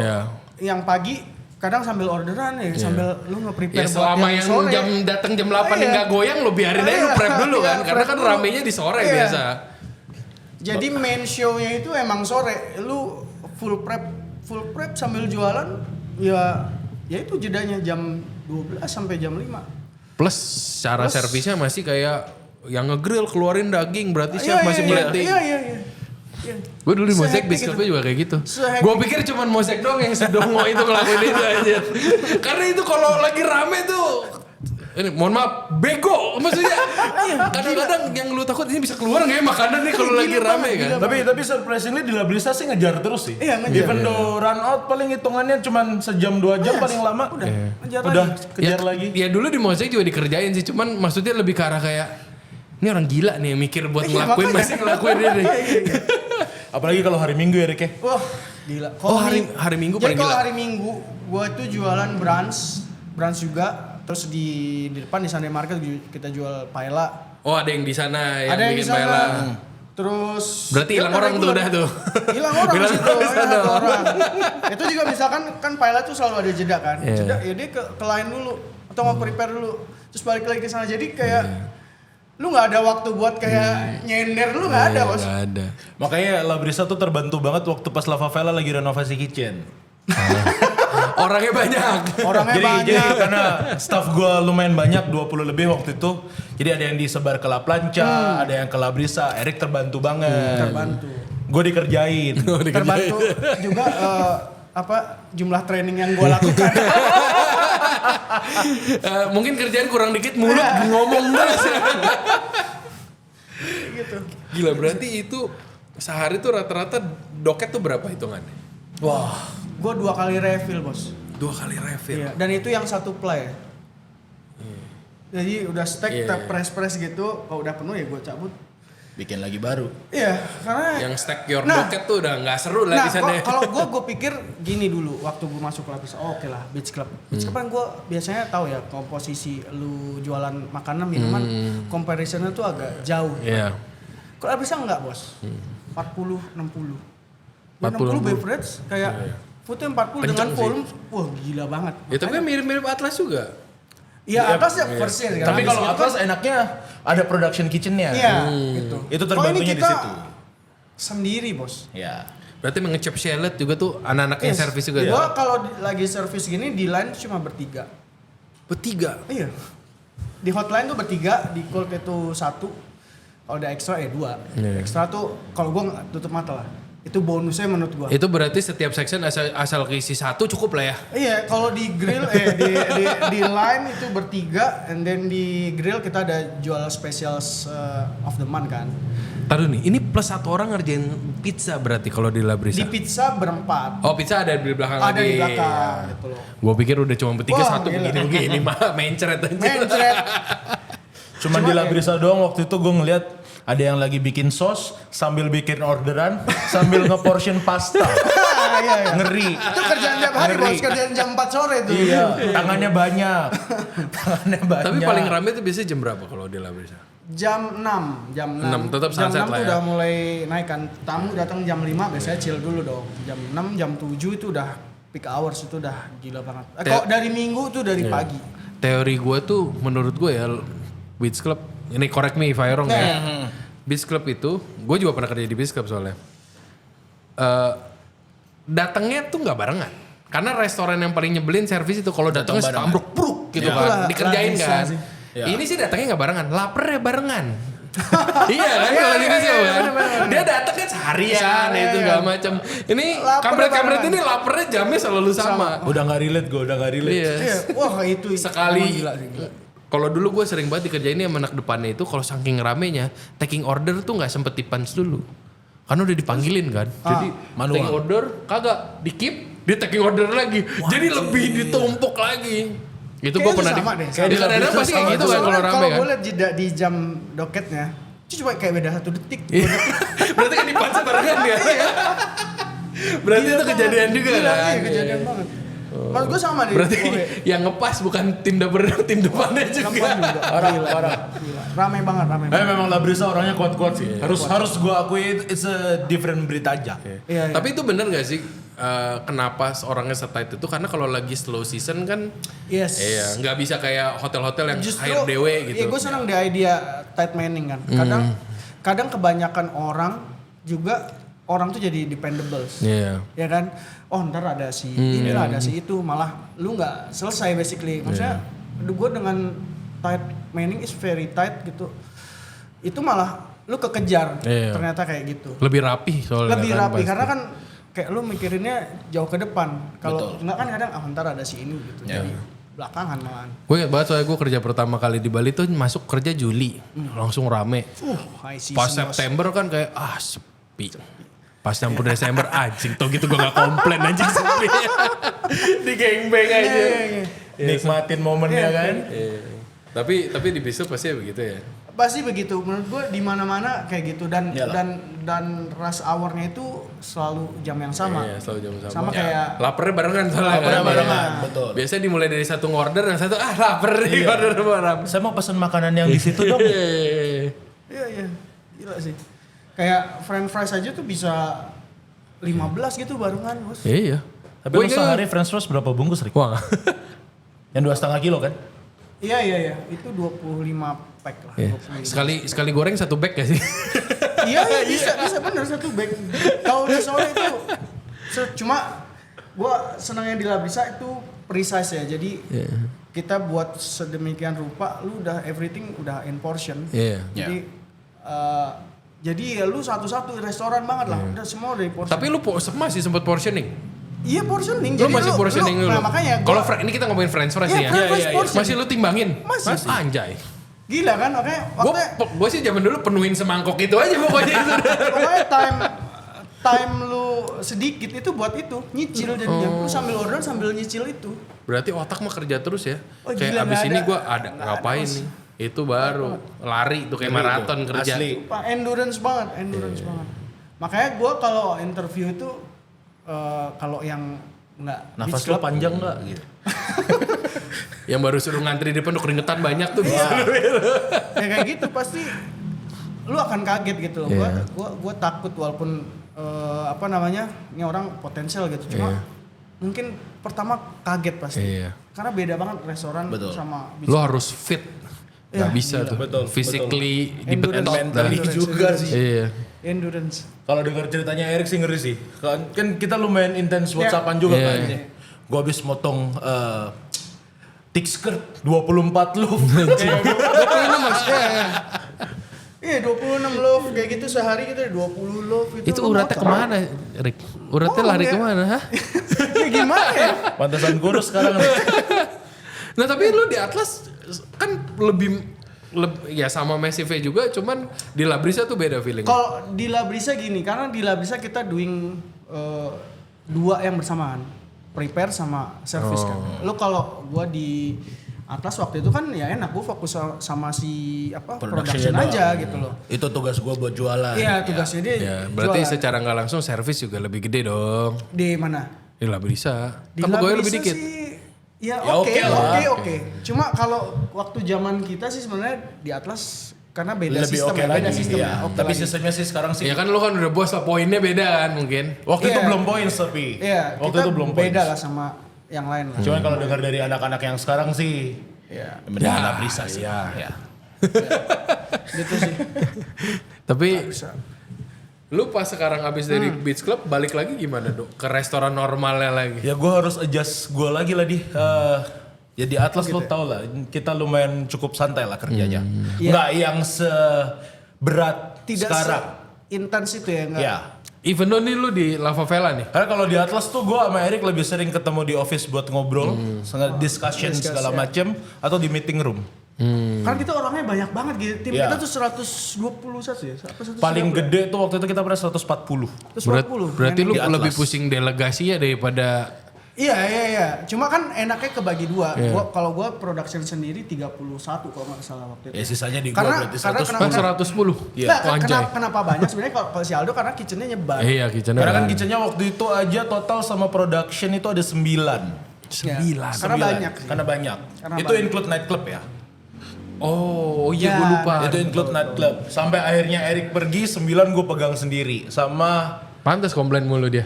yang pagi kadang sambil orderan ya sambil lu nge-prepare Ya selama yang sore. jam datang jam 8 Iya. nggak goyang lu biarin aja lu prep dulu Iya, kan. Karena prep kan dulu. ramenya di sore Iya. biasa. Jadi main show-nya itu emang sore. Lu full prep sambil jualan ya itu jedanya jam 12 sampai jam 5. Plus cara servisnya masih kayak yang ngegrill keluarin daging berarti chef masih Iya, plating. Iya. Gue dulu di Mosaic Se-happy Beach Club-nya juga kayak gitu. Se-happy Gue pikir cuman Mosaic doang yang sedongo itu ngelakuin itu aja. Karena itu kalau lagi rame tuh, ini mohon maaf, bego maksudnya. Kadang-kadang yang lu takut ini bisa keluar nggak ya makanan nih kalau lagi rame kan. Tapi surprisingly di La Brisa sih ngejar terus sih. Iya, ngejar. Even though run out paling hitungannya cuman sejam 2 jam paling lama. Udah kejar lagi. Ya dulu di Mosaic juga dikerjain sih, cuman maksudnya lebih ke arah kayak ini orang gila nih mikir buat ngelakuin masih ngelakuin ini. Apalagi kalau hari Minggu ya Rick ya. Wah, gila. Hari Minggu jadi paling kalau gila. hari Minggu gua itu jualan brunch juga. Terus di depan di Sunday Market kita jual paella. Oh ada yang di sana yang Ada yang bikin di sana. paella. Terus Berarti hilang orang tuh udah tuh. Hilang orang di situ. di sana. Hilang orang. Itu juga misalkan kan paella tuh selalu ada jeda kan. Iya. Jeda ya dia ke lain dulu atau mau prepare dulu. Terus balik lagi ke sana. Jadi kayak lu nggak ada waktu buat kayak nyender, lu nggak ada bos. Nggak ada. Makanya La Brisa tuh terbantu banget waktu pas La Favela lagi renovasi kitchen. Orangnya banyak. Orangnya banyak. Jadi karena staff gue lumayan banyak, 20 lebih waktu itu. Jadi ada yang disebar ke La Plancha, ada yang ke La Brisa. Erik terbantu banget. Terbantu. Gue dikerjain. Terbantu juga jumlah training yang gue lakukan. Mungkin kerjaan kurang dikit mulut ngomong terus ya. Gitu. Gila berarti itu sehari tuh rata-rata doket tuh berapa hitungannya? Wah, gue 2 kali refill bos. 2 kali refill. Iya. Dan itu yang 1 play. Jadi udah stack, press gitu. Kalau udah penuh ya gue cabut. Bikin lagi baru. Iya, karena Yang stack your doket tuh udah nggak seru lah di sana. kalau gue pikir gini dulu waktu gue masuk club oke lah Beach Club. Beach Club kan gue biasanya tahu ya komposisi lu jualan makanan minuman comparisonnya tuh agak jauh. Iya. Kalau bisa enggak bos? 40 60. 40, 60 beverage kayak foodnya 40 dengan Kenceng volume, wah gila banget. Ya tapi kan mirip-mirip Atlas juga. Iya atas ya first year kan. Tapi kalau Atlas enaknya ada production kitchen-nya. Iya gitu. Itu Kalau ini terbantunya di kita situ. Sendiri bos. Ya. Berarti mengecap shallot juga tuh anak-anak yang servis juga. Gua kalau lagi servis gini di line cuma bertiga. Bertiga. Iya. Di hotline tuh bertiga, di cold itu 1. Kalau ada extra ya 2. Extra tuh kalau gua nggak tutup mata lah. Itu bonusnya menurut gua. Itu berarti setiap section asal keisi 1 cukup lah ya. Iya, kalau di grill di line itu bertiga, and then di grill kita ada jual specials of the month kan. Taruh nih, ini plus 1 orang ngerjain pizza berarti kalau di La Brisa. Di pizza berempat. Oh pizza ada di belakang Ada lagi. di belakang gitu loh. Gua pikir udah cuma bertiga, Wah, 1 gila. begini malah mencret aja. Mencret. Cuman di La Brisa doang waktu itu gue ngeliat ada yang lagi bikin sos sambil bikin orderan sambil ngeportion pasta. Iya. Ngeri. Itu kerjaan tiap hari Ngeri. bos, kerjaan jam 4 sore tuh. Iya, tangannya banyak. Tangannya banyak. Tapi paling rame tuh biasanya jam berapa kalau di La Brisa? Jam 6, jam 6. 6, tetap jam sunset 6 lah tuh ya. udah mulai naik kan. Tamu datang jam 5 biasanya chill dulu dong. Jam 6, jam 7 itu udah peak hours, itu udah gila banget. Kok dari minggu tuh dari pagi. Teori gue tuh menurut gue ya Beach Club, ini correct me if I wrong ya. Beach Club itu, gue juga pernah kerja di Beach Club soalnya. Datangnya tuh nggak barengan. Karena restoran yang paling nyebelin servis itu kalau datangnya setambruk gitu kan, dikerjain kan. Ya. Ini sih datangnya nggak barengan, lapernya barengan. Iya kan kalau di Beach Club kan. Dia datang kan seharian itu segala macam. Ini kampret-kampret ini lapernya jamnya selalu sama. Udah nggak relate gue, udah nggak relate. Iya. Iya, wah itu Sekali emang gila sih. kalau dulu gue sering banget dikerjain sama anak depannya itu kalau saking ramenya taking order tuh nggak sempet di-punch dulu karena udah dipanggilin kan jadi manual. taking order kagak di-keep dia taking order lagi jadi lebih ditumpuk lagi itu gue pernah sama deh, di kadang-kadang pasti kayak gitu kan kalau rame Kalau kan gue liat jeda di jam doketnya itu cuma kayak beda 1 detik. berarti kan di-punch barengan ya berarti itu kejadian juga Gila, kan iya, kejadian banget. Mas gue sama di berarti Pohe. yang ngepas bukan tim tim depannya juga Parah. Gila. Rame banget. Memang La Brisa orangnya kuat-kuat sih. Harus gue akui it's a different breed aja. Iya. Tapi itu bener gak sih kenapa orangnya setight itu karena kalau lagi slow season kan Yes. iya nggak bisa kayak hotel-hotel yang Justru HRDW gitu. Iya, gue senang di idea tight manning kan. Kadang kebanyakan orang juga orang tuh jadi dependables. Iya. Ya kan? Oh ntar ada si inilah ada si itu malah lu nggak selesai basically. Maksudnya gue dengan tight manning is very tight gitu. Itu malah lu kekejar. Ternyata kayak gitu. Lebih rapi soalnya. Lebih kan, rapi pasti. karena kan kayak lu mikirinnya jauh ke depan. Kalau enggak kan kadang ntar ada si ini gitu. Jadi belakangan malahan. Gue ingat banget soalnya gue kerja pertama kali di Bali tuh masuk kerja Juli. Langsung rame. High season, Pas bos. September kan kayak sepi. Pas campur Desember anjing tau gitu gue gak komplain anjing sepi. Di gangbang aja. Nikmatin momennya kan. Tapi di bisnis pasti begitu ya. Pasti begitu. Menurut gue di mana-mana kayak gitu dan rush hour-nya itu selalu jam yang sama. Iya, selalu jam sama. Sama kayak Lapernya barengan soalnya. Lapernya kan? barengan, Iya. betul. Biasanya dimulai dari satu order, yang satu lapar nih order bareng. Saya mau pesan makanan yang di situ dong. iya. Gila sih. Kayak french fries aja tuh bisa 15 gitu barengan, Bos. Iya. Tapi lu sehari french fries berapa bungkus, Rik? Wah. Yang 2,5 kilo kan? Iya. Itu 25 pack lah. Iya. 25. Sekali goreng satu bag gak sih? iya bisa bener satu bag. Kalau di sore itu cuma gua senangnya di Labisa itu precise ya. Jadi kita buat sedemikian rupa, lu udah everything udah in portion. Iya. Jadi ya lu satu-satu restoran banget lah. Udah semua udah di portion. Tapi lu masih sempat portioning? Iya portioning. Lu masih portioning dulu? Nah makanya Kalau ini kita ngomongin french fries nih ya? french fries portion. Masih lu timbangin? Masih. Anjay. Gila kan makanya Gue sih zaman dulu penuhin semangkok itu aja pokoknya itu. pokoknya time lu sedikit itu buat itu nyicil jadinya. Lu sambil order sambil nyicil itu. Berarti otak mah kerja terus ya. Oh, Kayak gila, abis nggak ini ada. gue ada ngapain nih? Itu baru lari tuh kayak maraton kerja. Asli. Pak endurance banget. Makanya gue kalau interview itu kalau yang nggak Nafas beach lu club, panjang nggak gitu? Yang baru suruh ngantri di depan udah keringetan banyak tuh. ya kayak gitu pasti lu akan kaget gitu. Gue takut walaupun ini orang potensial gitu. Cuma mungkin pertama kaget pasti. Iya. Karena beda banget restoran sama beach Lu club. harus fit. Gak bisa tuh. betul, Physically Endurance, dibetot. mentally endurance, juga endurance. sih. Iya. Endurance. Kalau dengar ceritanya Erik sih ngeri sih. Kan kita lumayan intens WhatsAppan juga Iya. kan. Gue habis motong thick skirt 24 loaf. Iya 26 loaf kayak gitu sehari gitu 20 loaf itu. Itu lu uratnya motong. kemana, Rick? Uratnya lari ya. kemana, hah? Ya gimana ya? Pantesan kurus sekarang. Nah tapi lu di Atlas kan lebih ya sama Massive juga, cuman di Labrisa tuh beda feeling. Kalau di Labrisa gini, karena di Labrisa kita doing dua yang bersamaan, prepare sama service kan. Lu kalau gua di Atlas waktu itu kan ya enak, gua fokus sama si production aja gitu loh. Itu tugas gue buat jualan. Iya tugasnya dia. Ya, berarti jualan. secara nggak langsung servis juga lebih gede dong. Di mana? Di Labrisa. Di Kan pegawai Labrisa lebih dikit. sih, ya Ya oke. oke. Cuma kalau waktu zaman kita sih sebenarnya di Atlas karena beda Lebih sistem oke ya, lagi. beda sistem. Iya. Oke Tapi lagi. sistemnya sih sekarang sih. Ya kan lu kan udah bos lah, poinnya beda kan mungkin. Waktu itu Iya. belum points tapi. Iya, Waktu kita itu belum beda points. lah sama yang lain lah. Cuman kalau dengar dari anak-anak yang sekarang sih. Iya. Mending Labrisa sih. iya. Ya. Gitu sih. Tapi Bisa. lu pas sekarang abis dari Beach Club balik lagi gimana dok? Ke restoran normalnya lagi. Ya gue harus adjust gue lagi lah di. Ya di Atlas lo tau lah, kita lumayan cukup santai lah kerjanya. Iya. Nggak yang seberat Tidak sekarang. intens itu ya enggak. Ya. Even though nih lu di Lava Vela nih. Karena kalau di Atlas tuh gue sama Erik lebih sering ketemu di office buat ngobrol, discussion segala macem, atau di meeting room. Karena kita orangnya banyak banget gitu. Tim Iya. kita tuh 121 ya. Apa 119? Paling gede tuh waktu itu kita pernah 140. 140. Berarti lu Di Atlas. lebih pusing delegasi ya daripada Iya. Cuma kan enaknya kebagi dua. Kalau gua production sendiri 31 kalau nggak salah waktu itu. Ya sisanya di gue Karena- berarti karena 100. kenapa- 110. Iya. Nah, Anjay. kenapa banyak sebenarnya kalau si Aldo karena kitchennya nyebar. Iya kitchennya. Karena kan kitchennya waktu itu aja total sama production itu ada 9. Ya, karena banyak. sih. Karena banyak. Karena Itu banyak. include nightclub ya. Oh iya Ya, gue lupa. Itu include nightclub. Sampai akhirnya Erik pergi, 9 gue pegang sendiri. Sama Pantes komplain mulu dia.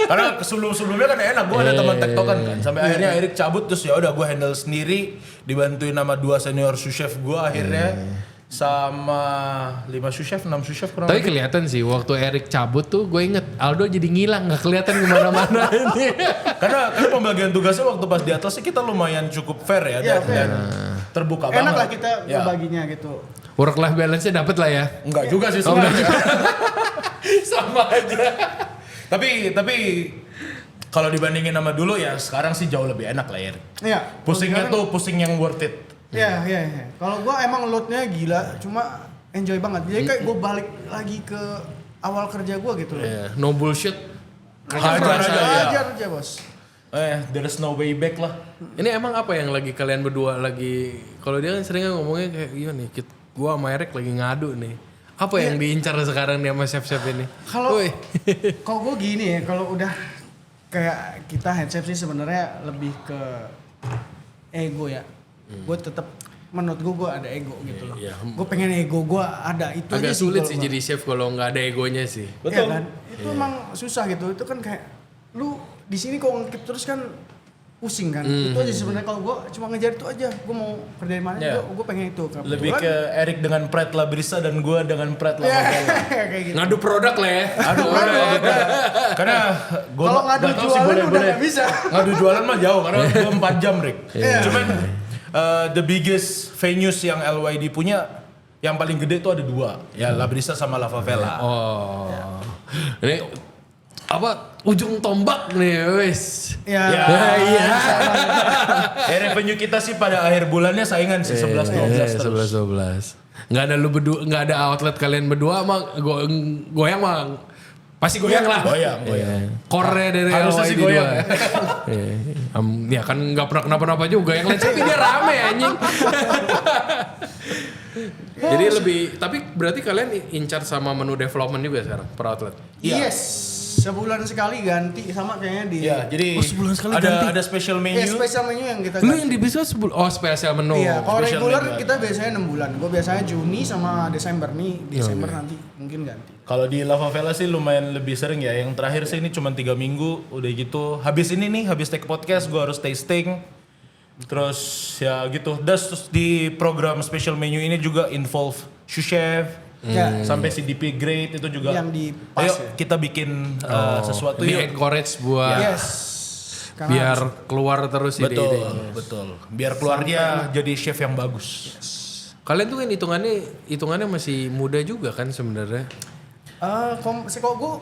karena sebelumnya kan enak, gue ada teman tektokan kan. Sampai akhirnya Erik cabut, terus ya udah gue handle sendiri, dibantuin sama 2 senior sous chef gue akhirnya. Sama 5 sous chef, 6 sous chef kurang Tapi lebih. kelihatan sih waktu Erik cabut tuh gue inget Aldo jadi ngilang nggak kelihatan kemana-mana. Karena pembagian tugasnya waktu pas di atas sih kita lumayan cukup fair ya. Iya, dan terbuka enak banget. lah kita baginya gitu. Work life balance-nya dapet lah ya. Enggak juga sih sebenarnya. Sama aja. Tapi kalau dibandingin sama dulu ya sekarang sih jauh lebih enak lah ya. Iya. Pusingnya tuh pusing yang worth it. Iya. Kalau gua emang loadnya gila, cuma enjoy banget. Jadi kayak gua balik lagi ke awal kerja gua gitu loh. Yeah. No bullshit. Hajar aja bos. There's no way back lah. Ini emang apa yang lagi kalian berdua lagi? Kalau dia kan sering ngomongnya kayak iya nih, gua sama Eric lagi ngadu nih. Apa yang diincar sekarang nih sama chef-chef ini? Kalau gue gini ya, kalau udah kayak kita head chef sih sebenarnya lebih ke ego ya. Gue tetap menurut gue ada ego gitu loh. Gue pengen ego gue ada itu. Agak aja sulit sih jadi chef kalau nggak ada egonya sih. Betul. Ya kan? Itu emang susah gitu. Itu kan kayak lu di sini kok ngekip terus kan pusing kan. Itu aja sebenarnya kalau gue cuma ngejar itu aja. Gue mau kerjain mana gue pengen itu. Lebih ke Eric dengan Pret Labrisa dan gue dengan Pret Labrisa. Kayak gitu. Ngadu produk lah ya. Karena gue kalau ngadu jualan udah gak bisa. Ngadu jualan mah jauh karena gue 4 jam Rick. Cuman the biggest venues yang LYD punya yang paling gede tuh ada 2. Ya Labrisa sama La Favela. Oh. Ini apa ujung tombak nih wes. Iya. Revenue kita sih pada akhir bulannya saingan sih 11-12 terus. 11-12. Nggak ada lu berdua, nggak ada outlet kalian berdua mah goyang mah pasti goyang lah. Goyang. Core dari Harusnya LYD sih goyang. Ya kan nggak pernah kenapa-napa juga yang lain tapi dia rame anjing. Jadi lebih, tapi berarti kalian incar sama menu development juga sekarang per outlet? Yes. Sebulan sekali ganti sama kayaknya di. Ya, jadi sebulan sekali ada special menu. Iya, special menu yang kita Lu ganti. yang di bisnis spesial menu. Iya, kalau special regular menu. kita biasanya 6 bulan. Gue biasanya Juni sama Desember nih. Desember nanti mungkin ganti. Kalau di La Favela sih lumayan lebih sering ya. Yang terakhir sih ini cuma 3 minggu. Udah gitu. Habis take podcast gue harus tasting. Terus ya gitu. Terus di program special menu ini juga involve sous chef. Sampai CDP grade itu juga. Yang di pas Ayo ya. kita bikin sesuatu Di yuk. encourage buat Yes. Karena biar keluar terus ide-ide. Betul. Biar keluarnya jadi chef yang bagus. Kalian tuh kan hitungannya masih muda juga kan sebenarnya. kok gue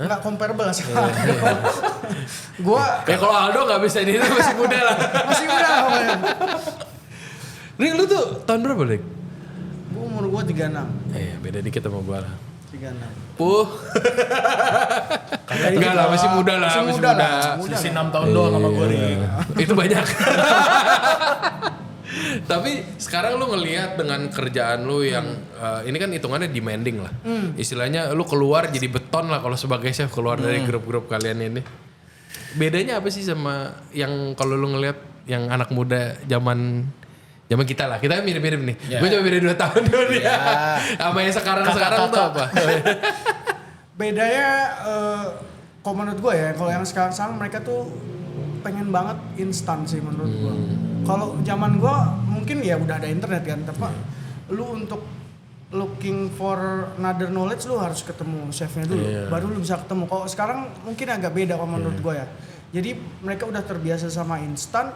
nggak comparable lah sama gue. Ya kalau Aldo nggak bisa ini masih muda lah. Masih muda pokoknya. Rik lu tuh tahun berapa Rik? Umur gue 36. Beda dikit sama gua lah. 36. Puh. Enggak lah, masih muda lah, masih muda. Sisi 6 tahun doang sama gue Rik. Itu banyak. Tapi sekarang lu ngelihat dengan kerjaan lu yang ini kan hitungannya demanding lah. Istilahnya lu keluar jadi beton lah kalau sebagai chef keluar dari grup-grup kalian ini. Bedanya apa sih sama yang kalau lu ngelihat yang anak muda zaman kita lah. Kita mirip-mirip nih. Gue cuma beda 2 tahun dulu ya. Sama yang sekarang tuh apa? Bedanya kalau menurut gue ya, kalau yang sekarang mereka tuh pengen banget instan sih menurut gue. Kalau zaman gue mungkin ya udah ada internet kan, tapi lu untuk looking for another knowledge lu harus ketemu chefnya dulu, baru lu bisa ketemu. Kalau sekarang mungkin agak beda kalau menurut gue ya. Jadi mereka udah terbiasa sama instan,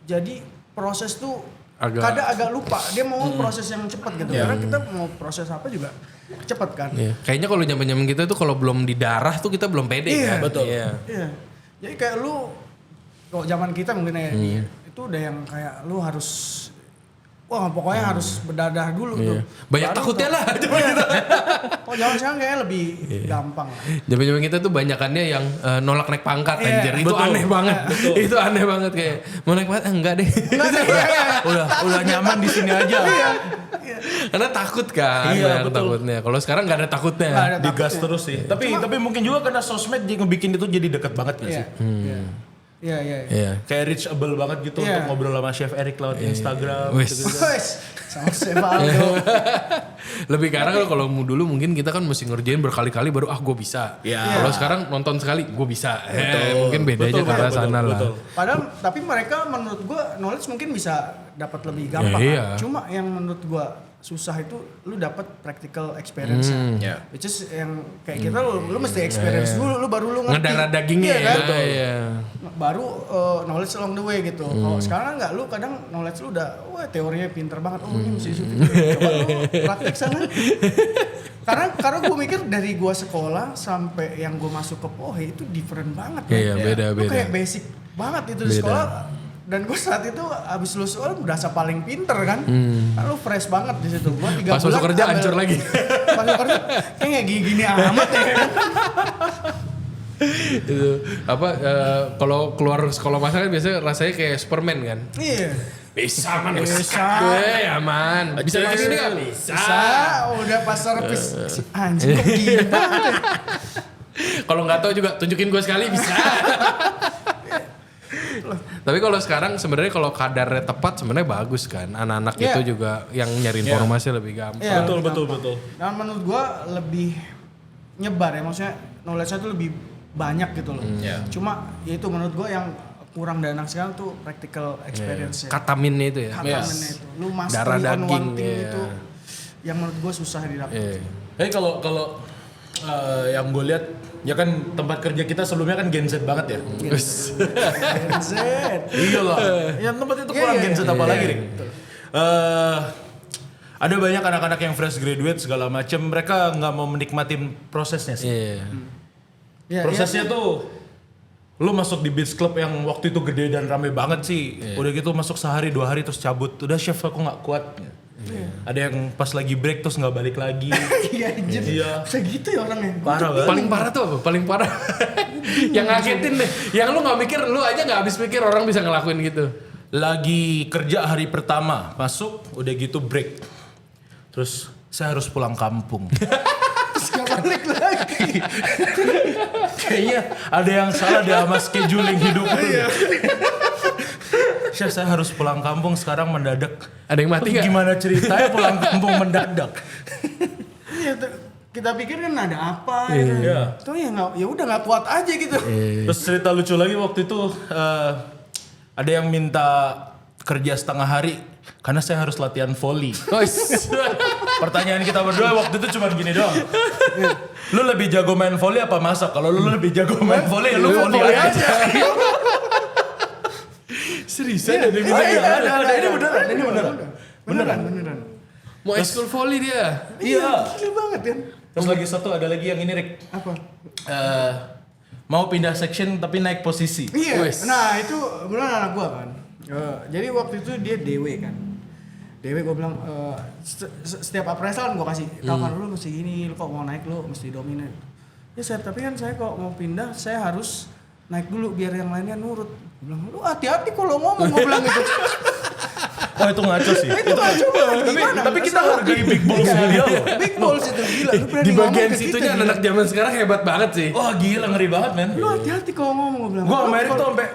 jadi proses tuh kadang agak lupa. Dia mau proses yang cepat gitu, karena kita mau proses apa juga cepat kan. Kayaknya kalau zaman kita tuh kalau belum di darah tuh kita belum pede kan. Betul. Iya. Jadi kayak lu, kalau zaman kita mungkin ya, itu udah yang kayak lu harus, wah pokoknya harus berdadah dulu tuh. Banyak takutnya lah. Oh zaman sekarang kayaknya lebih gampang lah. Zaman kita tuh banyakannya yang nolak naik pangkat anjir. Itu betul. aneh banget. Itu aneh banget kayak mau naik pangkat enggak deh. udah nyaman di sini aja. Karena takut kan. Iya, betul. Takutnya. Kalau sekarang enggak ada takutnya. Nggak ada Digas takutnya. terus sih. Tapi mungkin juga karena sosmed dia ngebikin itu jadi deket banget gak sih? Iya. Kayak reachable banget gitu untuk ngobrol sama Chef Eric lewat Instagram. Wes. Gitu-gitu. Sama Chef Aldo. Lebih karena kalau dulu mungkin kita kan mesti ngerjain berkali-kali baru gue bisa. Kalau sekarang nonton sekali gue bisa. Mungkin bedanya ke arah sana lah. Padahal tapi mereka menurut gua knowledge mungkin bisa dapat lebih gampang. Iya. Cuma yang menurut gua susah itu lu dapat practical experience. Which is yang kayak kita lu mesti experience dulu, lu baru lu ngerti. Ngedarah dagingnya Iya, kan? Iya. Baru knowledge along the way gitu. Kalau sekarang enggak, lu kadang knowledge lu udah teorinya pinter banget. Oh, ini mesti syuting. Coba lu praktek sana. Karena gue mikir dari gue sekolah sampai yang gue masuk ke Pohe itu different banget. Iya, beda. Lu kayak basic banget itu di sekolah. Dan gue saat itu abis lulus sekolah berasa paling pinter kan. Kan lu fresh banget di situ. Gue 3 bulan. Pas masuk kerja hancur lagi. Pas masuk kerja kayak gini amat ya. Itu apa kalau keluar sekolah masa kan biasanya rasanya kayak Superman kan. Iya. Bisa aman. Bisa. Aman. Bisa bikin ini enggak? Bisa. Udah pas servis anjing kok gini banget ya. Kalau nggak tahu juga tunjukin gue sekali bisa. Tapi kalau sekarang sebenarnya kalau kadarnya tepat sebenarnya bagus kan. Anak-anak itu juga yang nyari informasi lebih gampang. Iya, Betul. Dan menurut gua lebih nyebar ya, maksudnya knowledge-nya tuh lebih banyak gitu loh. Cuma ya itu menurut gua yang kurang dari anak sekarang tuh practical experience ya. Kataminnya itu ya. Kataminnya itu. Lu mastery Darah on daging, one thing itu yang menurut gua susah didapat. Tapi kalau yang gue lihat ya kan tempat kerja kita sebelumnya kan Gen Z banget ya. Gen Z. Iya lah. Ya tempat itu kurang Gen Z apa lagi, Rik? Ada banyak anak-anak yang fresh graduate segala macam, mereka nggak mau menikmati prosesnya sih. Prosesnya tuh lu masuk di beach club yang waktu itu gede dan rame banget sih. Udah gitu masuk sehari 2 hari terus cabut. Udah chef aku nggak kuat. Ada yang pas lagi break terus nggak balik lagi. Iya anjir. Bisa gitu ya orangnya. Parah banget. Paling parah tuh apa? Paling parah. Yang ngagetin deh. Yang lu nggak mikir, lu aja nggak habis mikir orang bisa ngelakuin gitu. Lagi kerja hari pertama masuk, udah gitu break. Terus saya harus pulang kampung. Terus gak balik lagi. Kayaknya ada yang salah deh sama scheduling hidup lu. Chef, saya harus pulang kampung sekarang mendadak. Ada yang mati nggak? Gimana ceritanya pulang kampung mendadak? Iya, kita pikir kan ada apa gitu. Tuh ya udah nggak kuat aja gitu. Terus cerita lucu lagi waktu itu ada yang minta kerja setengah hari karena saya harus latihan volley. Pertanyaan kita berdua waktu itu cuma gini doang. Lu lebih jago main volley apa masak? Kalau lu lebih jago main volley, lu volley aja. Seriusan ada gitu ya? Ada, ini beneran. Beneran. Mau ekskul volley dia. Iya. Gila banget kan. Terus lagi satu ada lagi yang ini, Rik. Apa? Mau pindah section tapi naik posisi. Iya. Nah itu beneran anak gua kan. Jadi waktu itu dia DW kan. DW gua bilang setiap appraisal gua kasih tahu kan lu mesti gini, lu kok mau naik lu mesti dominan. Ya saya tapi kan saya kok mau pindah saya harus naik dulu biar yang lainnya nurut. Gua bilang lu hati-hati kalau ngomong gua bilang gitu. Oh itu ngaco sih. Itu ngaco banget. Gimana? Tapi kita hargai big balls dia loh. Big balls itu gila. Lu berani Di ngomong bagian ke situnya kita, anak-anak zaman sekarang hebat banget sih. Wah gila ngeri banget men. Lu hati-hati kalau ngomong gua bilang. Gua sama Erik tuh sampai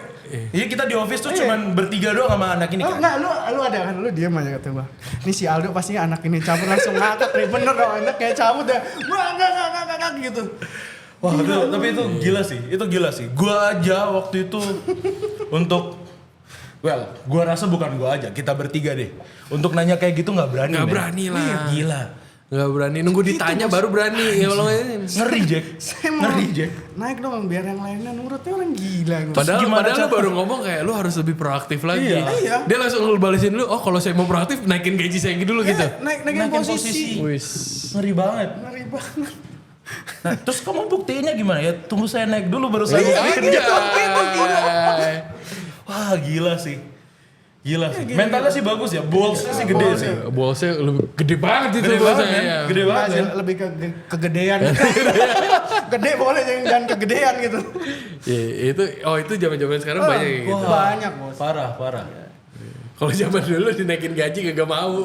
iya kita di office tuh cuman bertiga doang sama anak ini kan. Enggak, lu ada kan, lu diam aja kata gua. Ini si Aldo pasti anak ini cabut langsung ngakak nih, bener dong anak kayak cabut ya. Wah, enggak gitu. Wah, tapi itu gila sih. Gua aja waktu itu untuk gua rasa bukan gua aja, kita bertiga deh. Untuk nanya kayak gitu nggak berani. Nggak men. berani lah. Iya, gila. Nggak berani, nunggu ditanya baru berani. Ya kalau Ngeri Jack. Saya mau Ngeri Jack. naik dong biar yang lainnya nurutnya orang gila. Gua. Padahal lu baru ngomong kayak lu harus lebih proaktif lagi. Iya. Dia langsung balesin lu, oh kalau saya mau proaktif naikin gaji saya dulu gitu. Naikin posisi. Wis. Ngeri banget. Nah, terus kamu buktiinnya gimana ya? Tunggu saya naik dulu baru saya Iya, kerja. Wah, gila sih. Gila sih. Mentalnya sih bagus ya. Ballsnya sih gede sih. Bosnya lebih gede banget itu Gede banget, men. bosnya. Gede banget. Nah, lebih ke kegedean. Gede boleh jangan kegedean gitu. Itu zaman-zaman sekarang banyak kayak gitu. Banyak, Bos. Parah. Kalau zaman dulu dinaikin gaji kagak mau.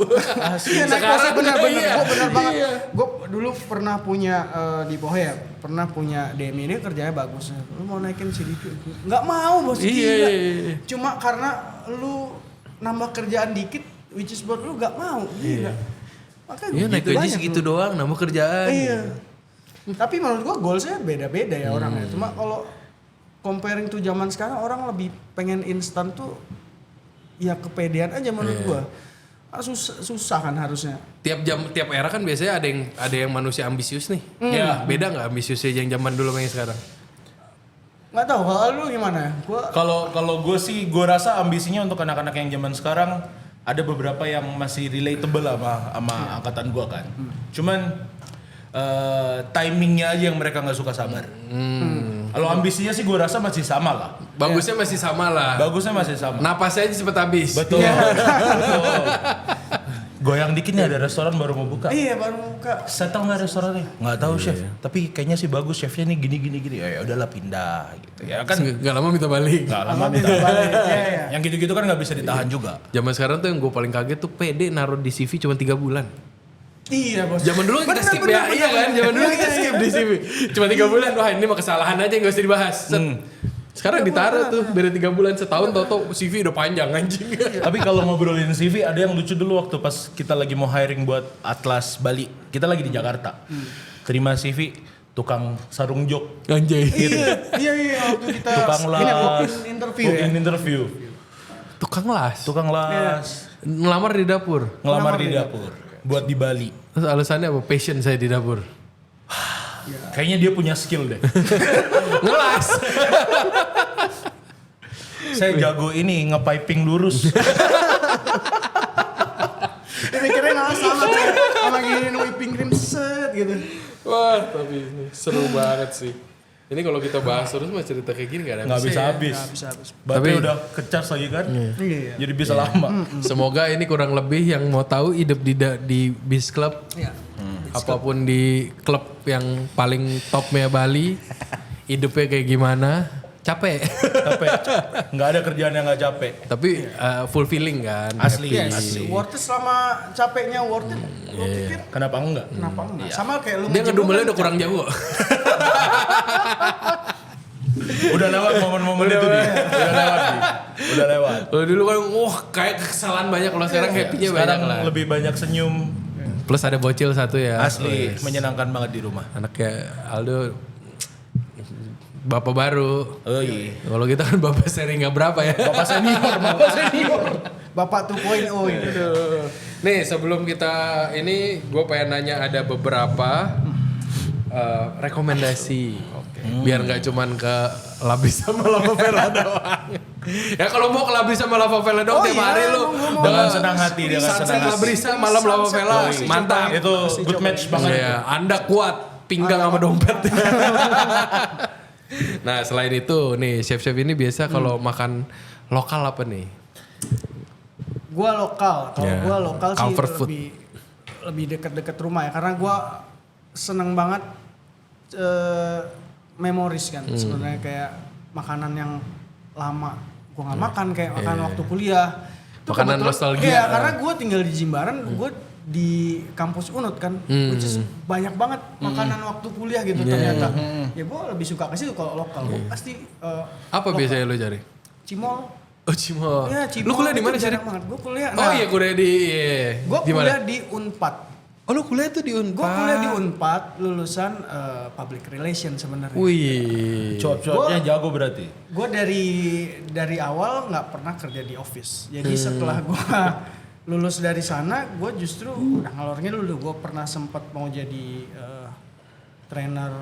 Iya, naik posisi bener. Gue bener banget. Gue dulu pernah punya di Pohe ya, pernah punya Demi, dia kerjanya bagus. Lu mau naikin sedikit? Nggak mau bos, gila. Cuma karena lu nambah kerjaan dikit, which is buat lu nggak mau, gila. Makanya Iya naik gitu gaji banyak segitu lu. doang, nambah kerjaan. Iya. Tapi menurut gue goalsnya beda-beda ya orangnya. Cuma kalau comparing tuh zaman sekarang orang lebih pengen instan tuh ya kepedean aja menurut gue. Susah kan harusnya. Tiap era kan biasanya ada yang manusia ambisius nih. Ya, beda nggak ambisiusnya yang zaman dulu sama yang sekarang? Nggak tahu kalau lu gimana? Kalau gue sih, gue rasa ambisinya untuk anak-anak yang zaman sekarang ada beberapa yang masih relatable sama angkatan gue kan. Cuman timingnya aja yang mereka nggak suka sabar. Kalau ambisinya sih gue rasa masih sama lah. Bagusnya masih sama lah. Bagusnya masih sama. Napasnya aja cepet habis. Betul. Betul. Goyang dikit nih ada restoran baru mau buka. Iya baru mau buka. Saya tahu nggak restorannya? Nggak tahu chef. Tapi kayaknya sih bagus chefnya nih gini. Ya udahlah pindah gitu ya kan. Nggak lama minta balik. Nggak lama minta balik. Yang gitu-gitu kan nggak bisa ditahan juga. Zaman sekarang tuh yang gue paling kaget tuh PD naruh di CV cuma 3 bulan. Iya bos. Zaman dulu kita skip ya, iya kan? Zaman dulu kita skip di CV. Cuma 3 bulan, wah ini mah kesalahan aja nggak usah dibahas. Sekarang ditaruh tuh, beda 3 bulan setahun, tau CV udah panjang anjing. Tapi kalau ngobrolin CV, ada yang lucu dulu waktu pas kita lagi mau hiring buat Atlas Bali. Kita lagi di Jakarta. Terima CV, tukang sarung jok. Anjay. Iya waktu kita Tukang las. Interview. Tukang las. Ngelamar di dapur. Ngelamar di dapur. Buat di Bali. Terus alasannya apa? Passion saya di dapur. Kayaknya dia punya skill deh. Ngelas. Saya jago ini nge-piping lurus. Mikirnya nggak sama gini whipping cream set gitu. Wah tapi ini seru banget sih. Ini kalau kita bahas terus mah cerita kayak gini gak ada Nggak bisa habis. Baterai udah kecas lagi kan. Iya. Jadi bisa lama. Semoga ini kurang lebih yang mau tahu hidup di bis club. Iya. Apapun di klub yang paling topnya Bali. Hidupnya kayak gimana. Capek. Nggak ada kerjaan yang nggak capek. Tapi fulfilling kan. Asli. Happy. Asli. Worth it selama capeknya worth it. Lo pikir Kenapa enggak? kenapa enggak? Sama kayak lu Dia nge-gym ngedumelnya kan udah kurang jauh. Udah lewat momen-momen itu dia. Udah lewat. Kalau dulu kan kayak kesalahan banyak, kalau sekarang happy-nya banyak Sekarang lah. lebih banyak senyum. Plus ada bocil satu ya. Asli, menyenangkan banget di rumah. Anaknya Aldo bapak baru. Oh iya. Kalau kita kan bapak seri nggak berapa ya. Bapak senior. Bapak 2.0 ini. Nih sebelum kita ini gue pengen nanya ada beberapa rekomendasi. Biar nggak cuman ke Labis sama Lava Vela doang. Ya kalau mau ke Labis sama Lava Vela doang tiap hari lu Dengan senang hati, sunset Labrisa malam Lava Vela mantap. Itu good match banget. Ya, Anda kuat pinggang sama dompet. Nah selain itu nih chef-chef ini biasa kalau makan lokal apa nih? Gua lokal. Kalau Ya, gua lokal sih comfort food. lebih dekat-dekat rumah ya, karena gua seneng banget memoris kan sebenarnya, kayak makanan yang lama gua nggak makan, kayak makan waktu kuliah. Itu Makanan kebetulan- nostalgia. Iya, karena gua tinggal di Jimbaran, gua di kampus Unut kan, which is banyak banget makanan waktu kuliah gitu ternyata. Ya gua lebih suka ke situ kalau lokal. Gua pasti Apa biasanya lu cari? cimol. Oh Cimol. Iya, Cimol. Lu kuliah di itu mana sih? jarang banget. Gua kuliah. Oh iya kuliah di. Gua Di mana? kuliah di Unpad. Oh lu kuliah tuh di Unpad. Gue kuliah di Unpad, lulusan public relation sebenarnya. Wih. Cuap-cuapnya jago berarti. Gue dari awal nggak pernah kerja di office. Jadi setelah gue lulus dari sana, gue justru udah ngalornya dulu. Gue pernah sempat mau jadi trainer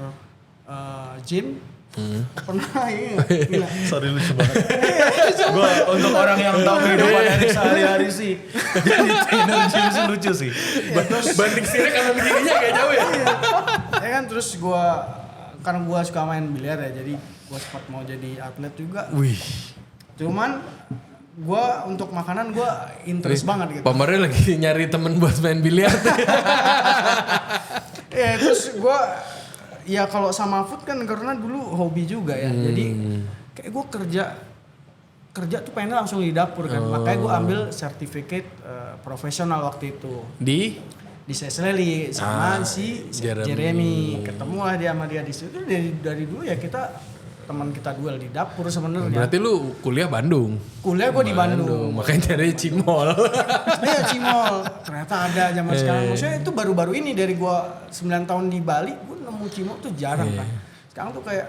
gym. Pernah iya. Gila. Sorry lucu banget. Gue untuk orang yang tahu kehidupan Erik sehari-hari sih, jadi trainer gym sih lucu sih. Banding sini kanan kirinya kayak jauh ya. Ya kan terus gue, karena gue suka main biliar ya, jadi gue sempat mau jadi atlet juga. Wih. Cuman gue untuk makanan gue interest banget gitu. Pamarnya lagi nyari temen buat main biliar. Ya terus gue, ya kalau sama food kan karena dulu hobi juga ya. Jadi kayak gue kerja tuh pengen langsung di dapur kan. Makanya gue ambil sertifikat profesional waktu itu. Di Sesleli sama si Jeremy. Jeremy. Ketemulah dia sama dia di situ. Dari dulu ya teman kita duel di dapur sebenarnya. Berarti lu kuliah Bandung. Kuliah gue di Bandung. Makanya cari Cimol. Iya Cimol. Ternyata ada zaman sekarang. Maksudnya itu baru-baru ini dari gue 9 tahun di Bali, gue nemu Cimol tuh jarang kan. Sekarang tuh kayak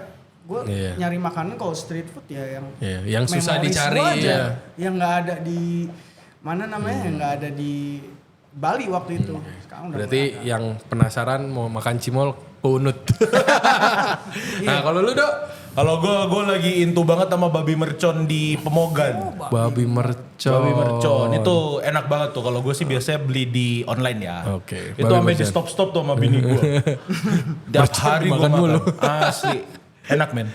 Gue nyari makanan kalau street food ya yang susah dicari aja, yang nggak ada di mana namanya, yang nggak ada di Bali waktu itu. Sekarang berarti yang penasaran mau makan cimol punut. Nah kalau lu Dok? Kalau gue lagi into banget sama babi mercon di Pemogan. Babi mercon itu enak banget tuh. Kalau gue sih biasanya beli di online ya. Oke. Itu sampai di stop tuh sama bini gue. Tiap hari gue makan mulu. Asli enak men.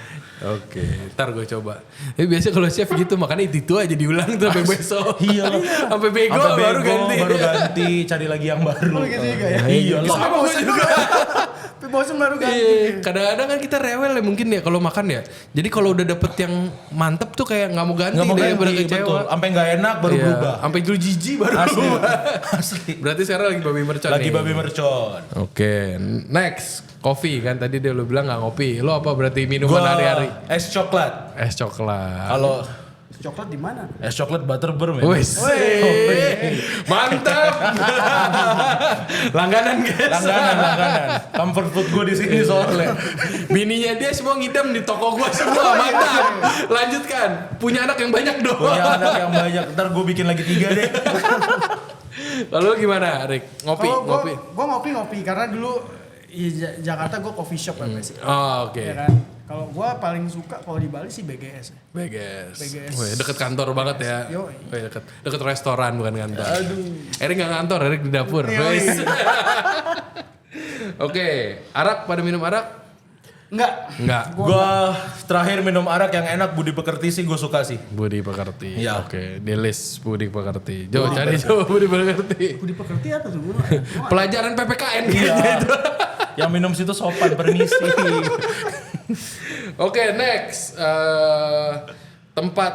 Oke, ntar gue coba. Tapi biasanya kalau chef gitu makannya itu aja diulang tuh sampai besok. Iya. Sampai bego baru ganti. Cari lagi yang baru. Oh gitu juga ya. Iya. Sama gue juga. Tapi bosan baru ganti. Kadang-kadang kan kita rewel ya mungkin ya kalau makan ya. Jadi kalau udah dapet yang mantep tuh kayak nggak mau ganti deh, betul. Sampai nggak enak baru berubah. Sampai itu jijik baru berubah. Asli. Berarti sekarang lagi babi mercon. Lagi babi mercon. Oke, next. Kopi kan tadi dia lu bilang gak ngopi. Lo apa berarti minuman hari-hari? Es coklat. Es coklat. Kalau coklat di mana? es coklat butterbeer men. Wis. Mantap. Langganan guys. Langganan. Comfort food gue di sini soalnya. Bininya dia semua ngidam di toko gue semua. Mantap. Lanjutkan. Punya anak yang banyak dong. Punya anak yang banyak. Ntar gue bikin lagi 3 deh. Lalu gimana Rick? Ngopi? Gue ngopi karena dulu di Jakarta gue coffee shop kan sih. Oh oke. Ya kan? Kalau gue paling suka kalau di Bali sih BGS. BGS. Wih, deket kantor banget ya. Deket restoran bukan kantor. Aduh. Erik gak kantor, Erik di dapur. Oke, arak pada minum arak? Enggak. Gue terakhir minum arak yang enak Budi Pekerti sih gue suka sih. Budi Pekerti. Iya. Oke, di list Budi Pekerti. Cari Budi Pekerti. Budi Pekerti apa tuh? Pelajaran PPKN iya. gitu. Yang minum situ sopan permisi. Oke, next. Tempat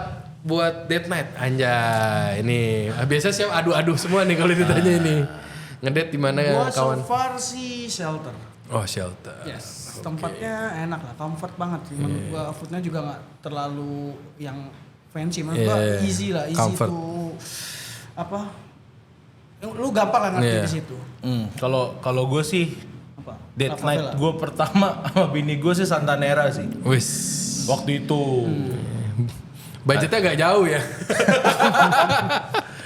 buat date night. Anjay, ini biasa siap adu-adu semua nih kalau ditanya ini. Ngedate di mana ya kawan? Gua so far sih shelter. Oh, shelter. Yes. Tempatnya enak lah, comfort banget sih. Menurut gua foodnya juga nggak terlalu yang fancy. Menurut gua easy lah, easy comfort. tuh apa? Lu gampang lah ngerti di situ. Kalau gue sih Apa? date night gue pertama sama bini gue sih Santanera sih. Wis. Waktu itu. Budgetnya agak jauh ya.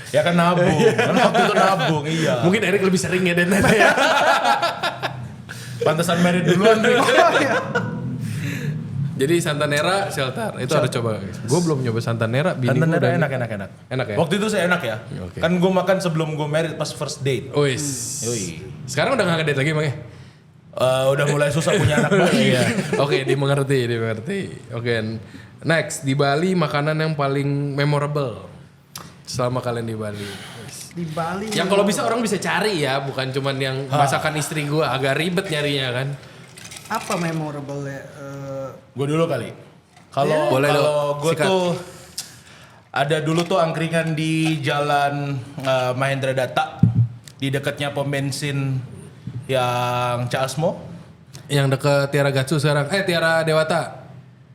Ya kan nabung. Kan waktu itu nabung, iya. Mungkin Erik lebih sering ya date night ya. Pantesan married duluan nih. Jadi Santanera shelter itu harus coba. Gue belum nyoba Santanera. Santanera enak. Enak ya. Waktu itu saya enak ya. Okay. Kan gue makan sebelum gue married pas first date. Wis. Sekarang udah gak ngedate lagi emang ya? Udah mulai susah punya anak bayi. Oke, dimengerti. Oke, next di Bali makanan yang paling memorable selama kalian di Bali. Di Bali. Yang kalau bisa orang bisa cari ya, bukan cuman yang masakan istri gue agak ribet nyarinya kan. Apa memorable ya? Gue dulu kali. Kalau gue tuh ada dulu tuh angkringan di Jalan Mahendra Data di dekatnya pom bensin yang Caasmo. Yang deket Tiara Gatsu sekarang. Tiara Dewata.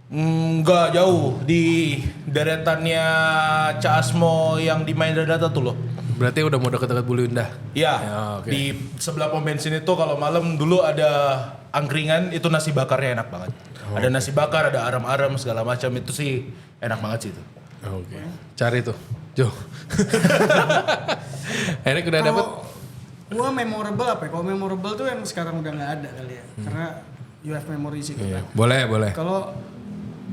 Enggak jauh di deretannya Caasmo yang di Mahendra Data tuh loh. Berarti udah mau deket-deket Bulu Indah. Iya. Ya, okay. Di sebelah pom bensin itu kalau malam dulu ada angkringan itu nasi bakarnya enak banget. Ada nasi bakar, ada aram-aram segala macam itu sih enak banget sih itu. Oke. Cari tuh, Jo. Erik udah dapet? Gua memorable apa ya? Kalau memorable tuh yang sekarang udah nggak ada kali ya. Karena you have memories itu kan. Boleh. Kalau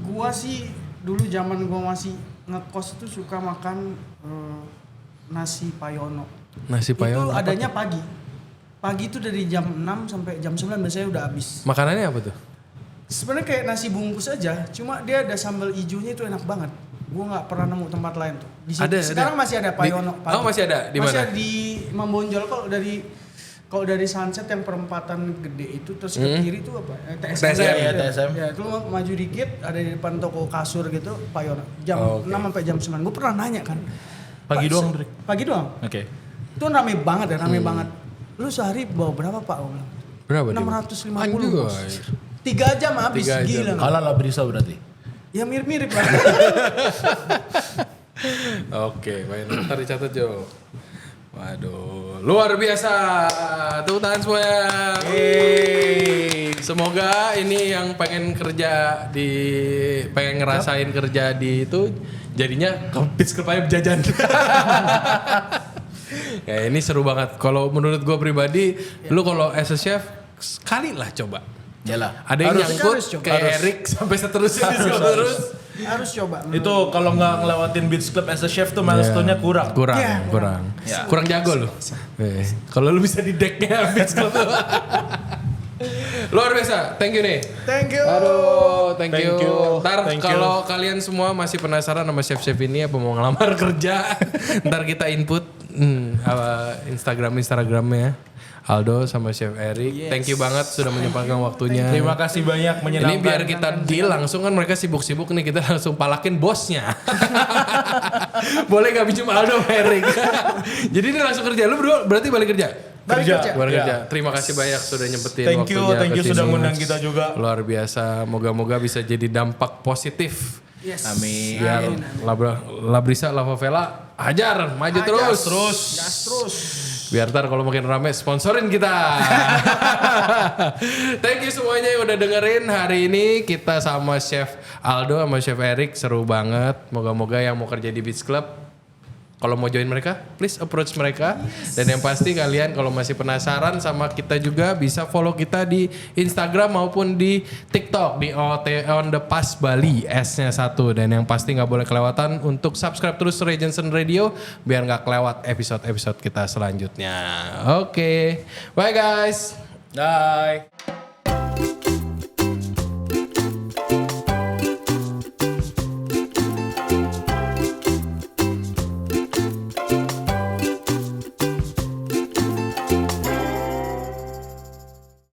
gua sih dulu zaman gua masih ngekos tuh suka makan nasi payono. Nasi payono. Itu adanya pagi. Pagi itu dari jam 6 sampai jam 9 biasanya udah habis. Makanannya apa tuh? Sebenarnya kayak nasi bungkus aja, cuma dia ada sambal hijaunya itu enak banget. Gua nggak pernah nemu tempat lain tuh. Di sini sekarang masih ada payono. Masih ada di mana? Masih ada di Mambonjol. Kalau dari Sunset yang perempatan gede itu terus ke kiri itu apa? TSM. Ya, itu maju dikit ada di depan toko kasur gitu, payono. Jam 6 sampai jam 9. Gue pernah nanya kan. Pagi doang, Drik? Pagi doang. Oke. Itu rame banget ya, rame banget. Lu sehari bawa berapa Pak? Berapa? 650. 3 jam habis, gila. Halal lah Brisa berarti. Ya mirip-mirip lah. Oke, baik. Ntar dicatat Jo. Waduh. luar biasa. Tepuk tangan semuanya. Semoga ini yang pengen ngerasain kerja di itu jadinya ke Beach Club aja berjajan. Ya ini seru banget. Kalau menurut gue pribadi, lu kalau as a chef sekali lah coba. Yalah. Ada yang nyangkut kayak Erik sampai seterusnya terus. Harus coba. Itu kalau nggak ngelewatin Beach Club as a chef tuh milestone-nya kurang. Kurang jago lu. Kalau lu bisa di decknya Beach Club. Luar biasa, thank you nih. Thank you. Aduh, thank you. Ntar kalau kalian semua masih penasaran sama chef-chef ini apa mau ngelamar kerja, ntar kita input Instagramnya Aldo sama Chef Erik. Thank you banget sudah menyempatkan waktunya. Terima kasih banyak menyenangkan. Ini biar kita deal langsung kan mereka sibuk-sibuk nih, kita langsung palakin bosnya. Boleh gak pinjam Aldo sama Erik? Jadi ini langsung kerja. Lu berdua berarti balik kerja? Kerja. Terima kasih banyak sudah nyempetin waktunya. Thank you sudah ngundang kita juga. Luar biasa. Moga-moga bisa jadi dampak positif. Yes. Amin. Biar Labrisa Lava Vela hajar, maju terus. Gas terus. Biar ntar kalau makin rame sponsorin kita. Thank you semuanya yang udah dengerin hari ini. Kita sama Chef Aldo sama Chef Erik seru banget. Moga-moga yang mau kerja di Beach Club, kalau mau join mereka, please approach mereka. Dan yang pasti kalian kalau masih penasaran sama kita juga bisa follow kita di Instagram maupun di TikTok di On The Pass Bali, S-nya 1. Dan yang pasti nggak boleh kelewatan untuk subscribe terus Regensen Radio biar nggak kelewat episode-episode kita selanjutnya. Oke, bye guys. Bye.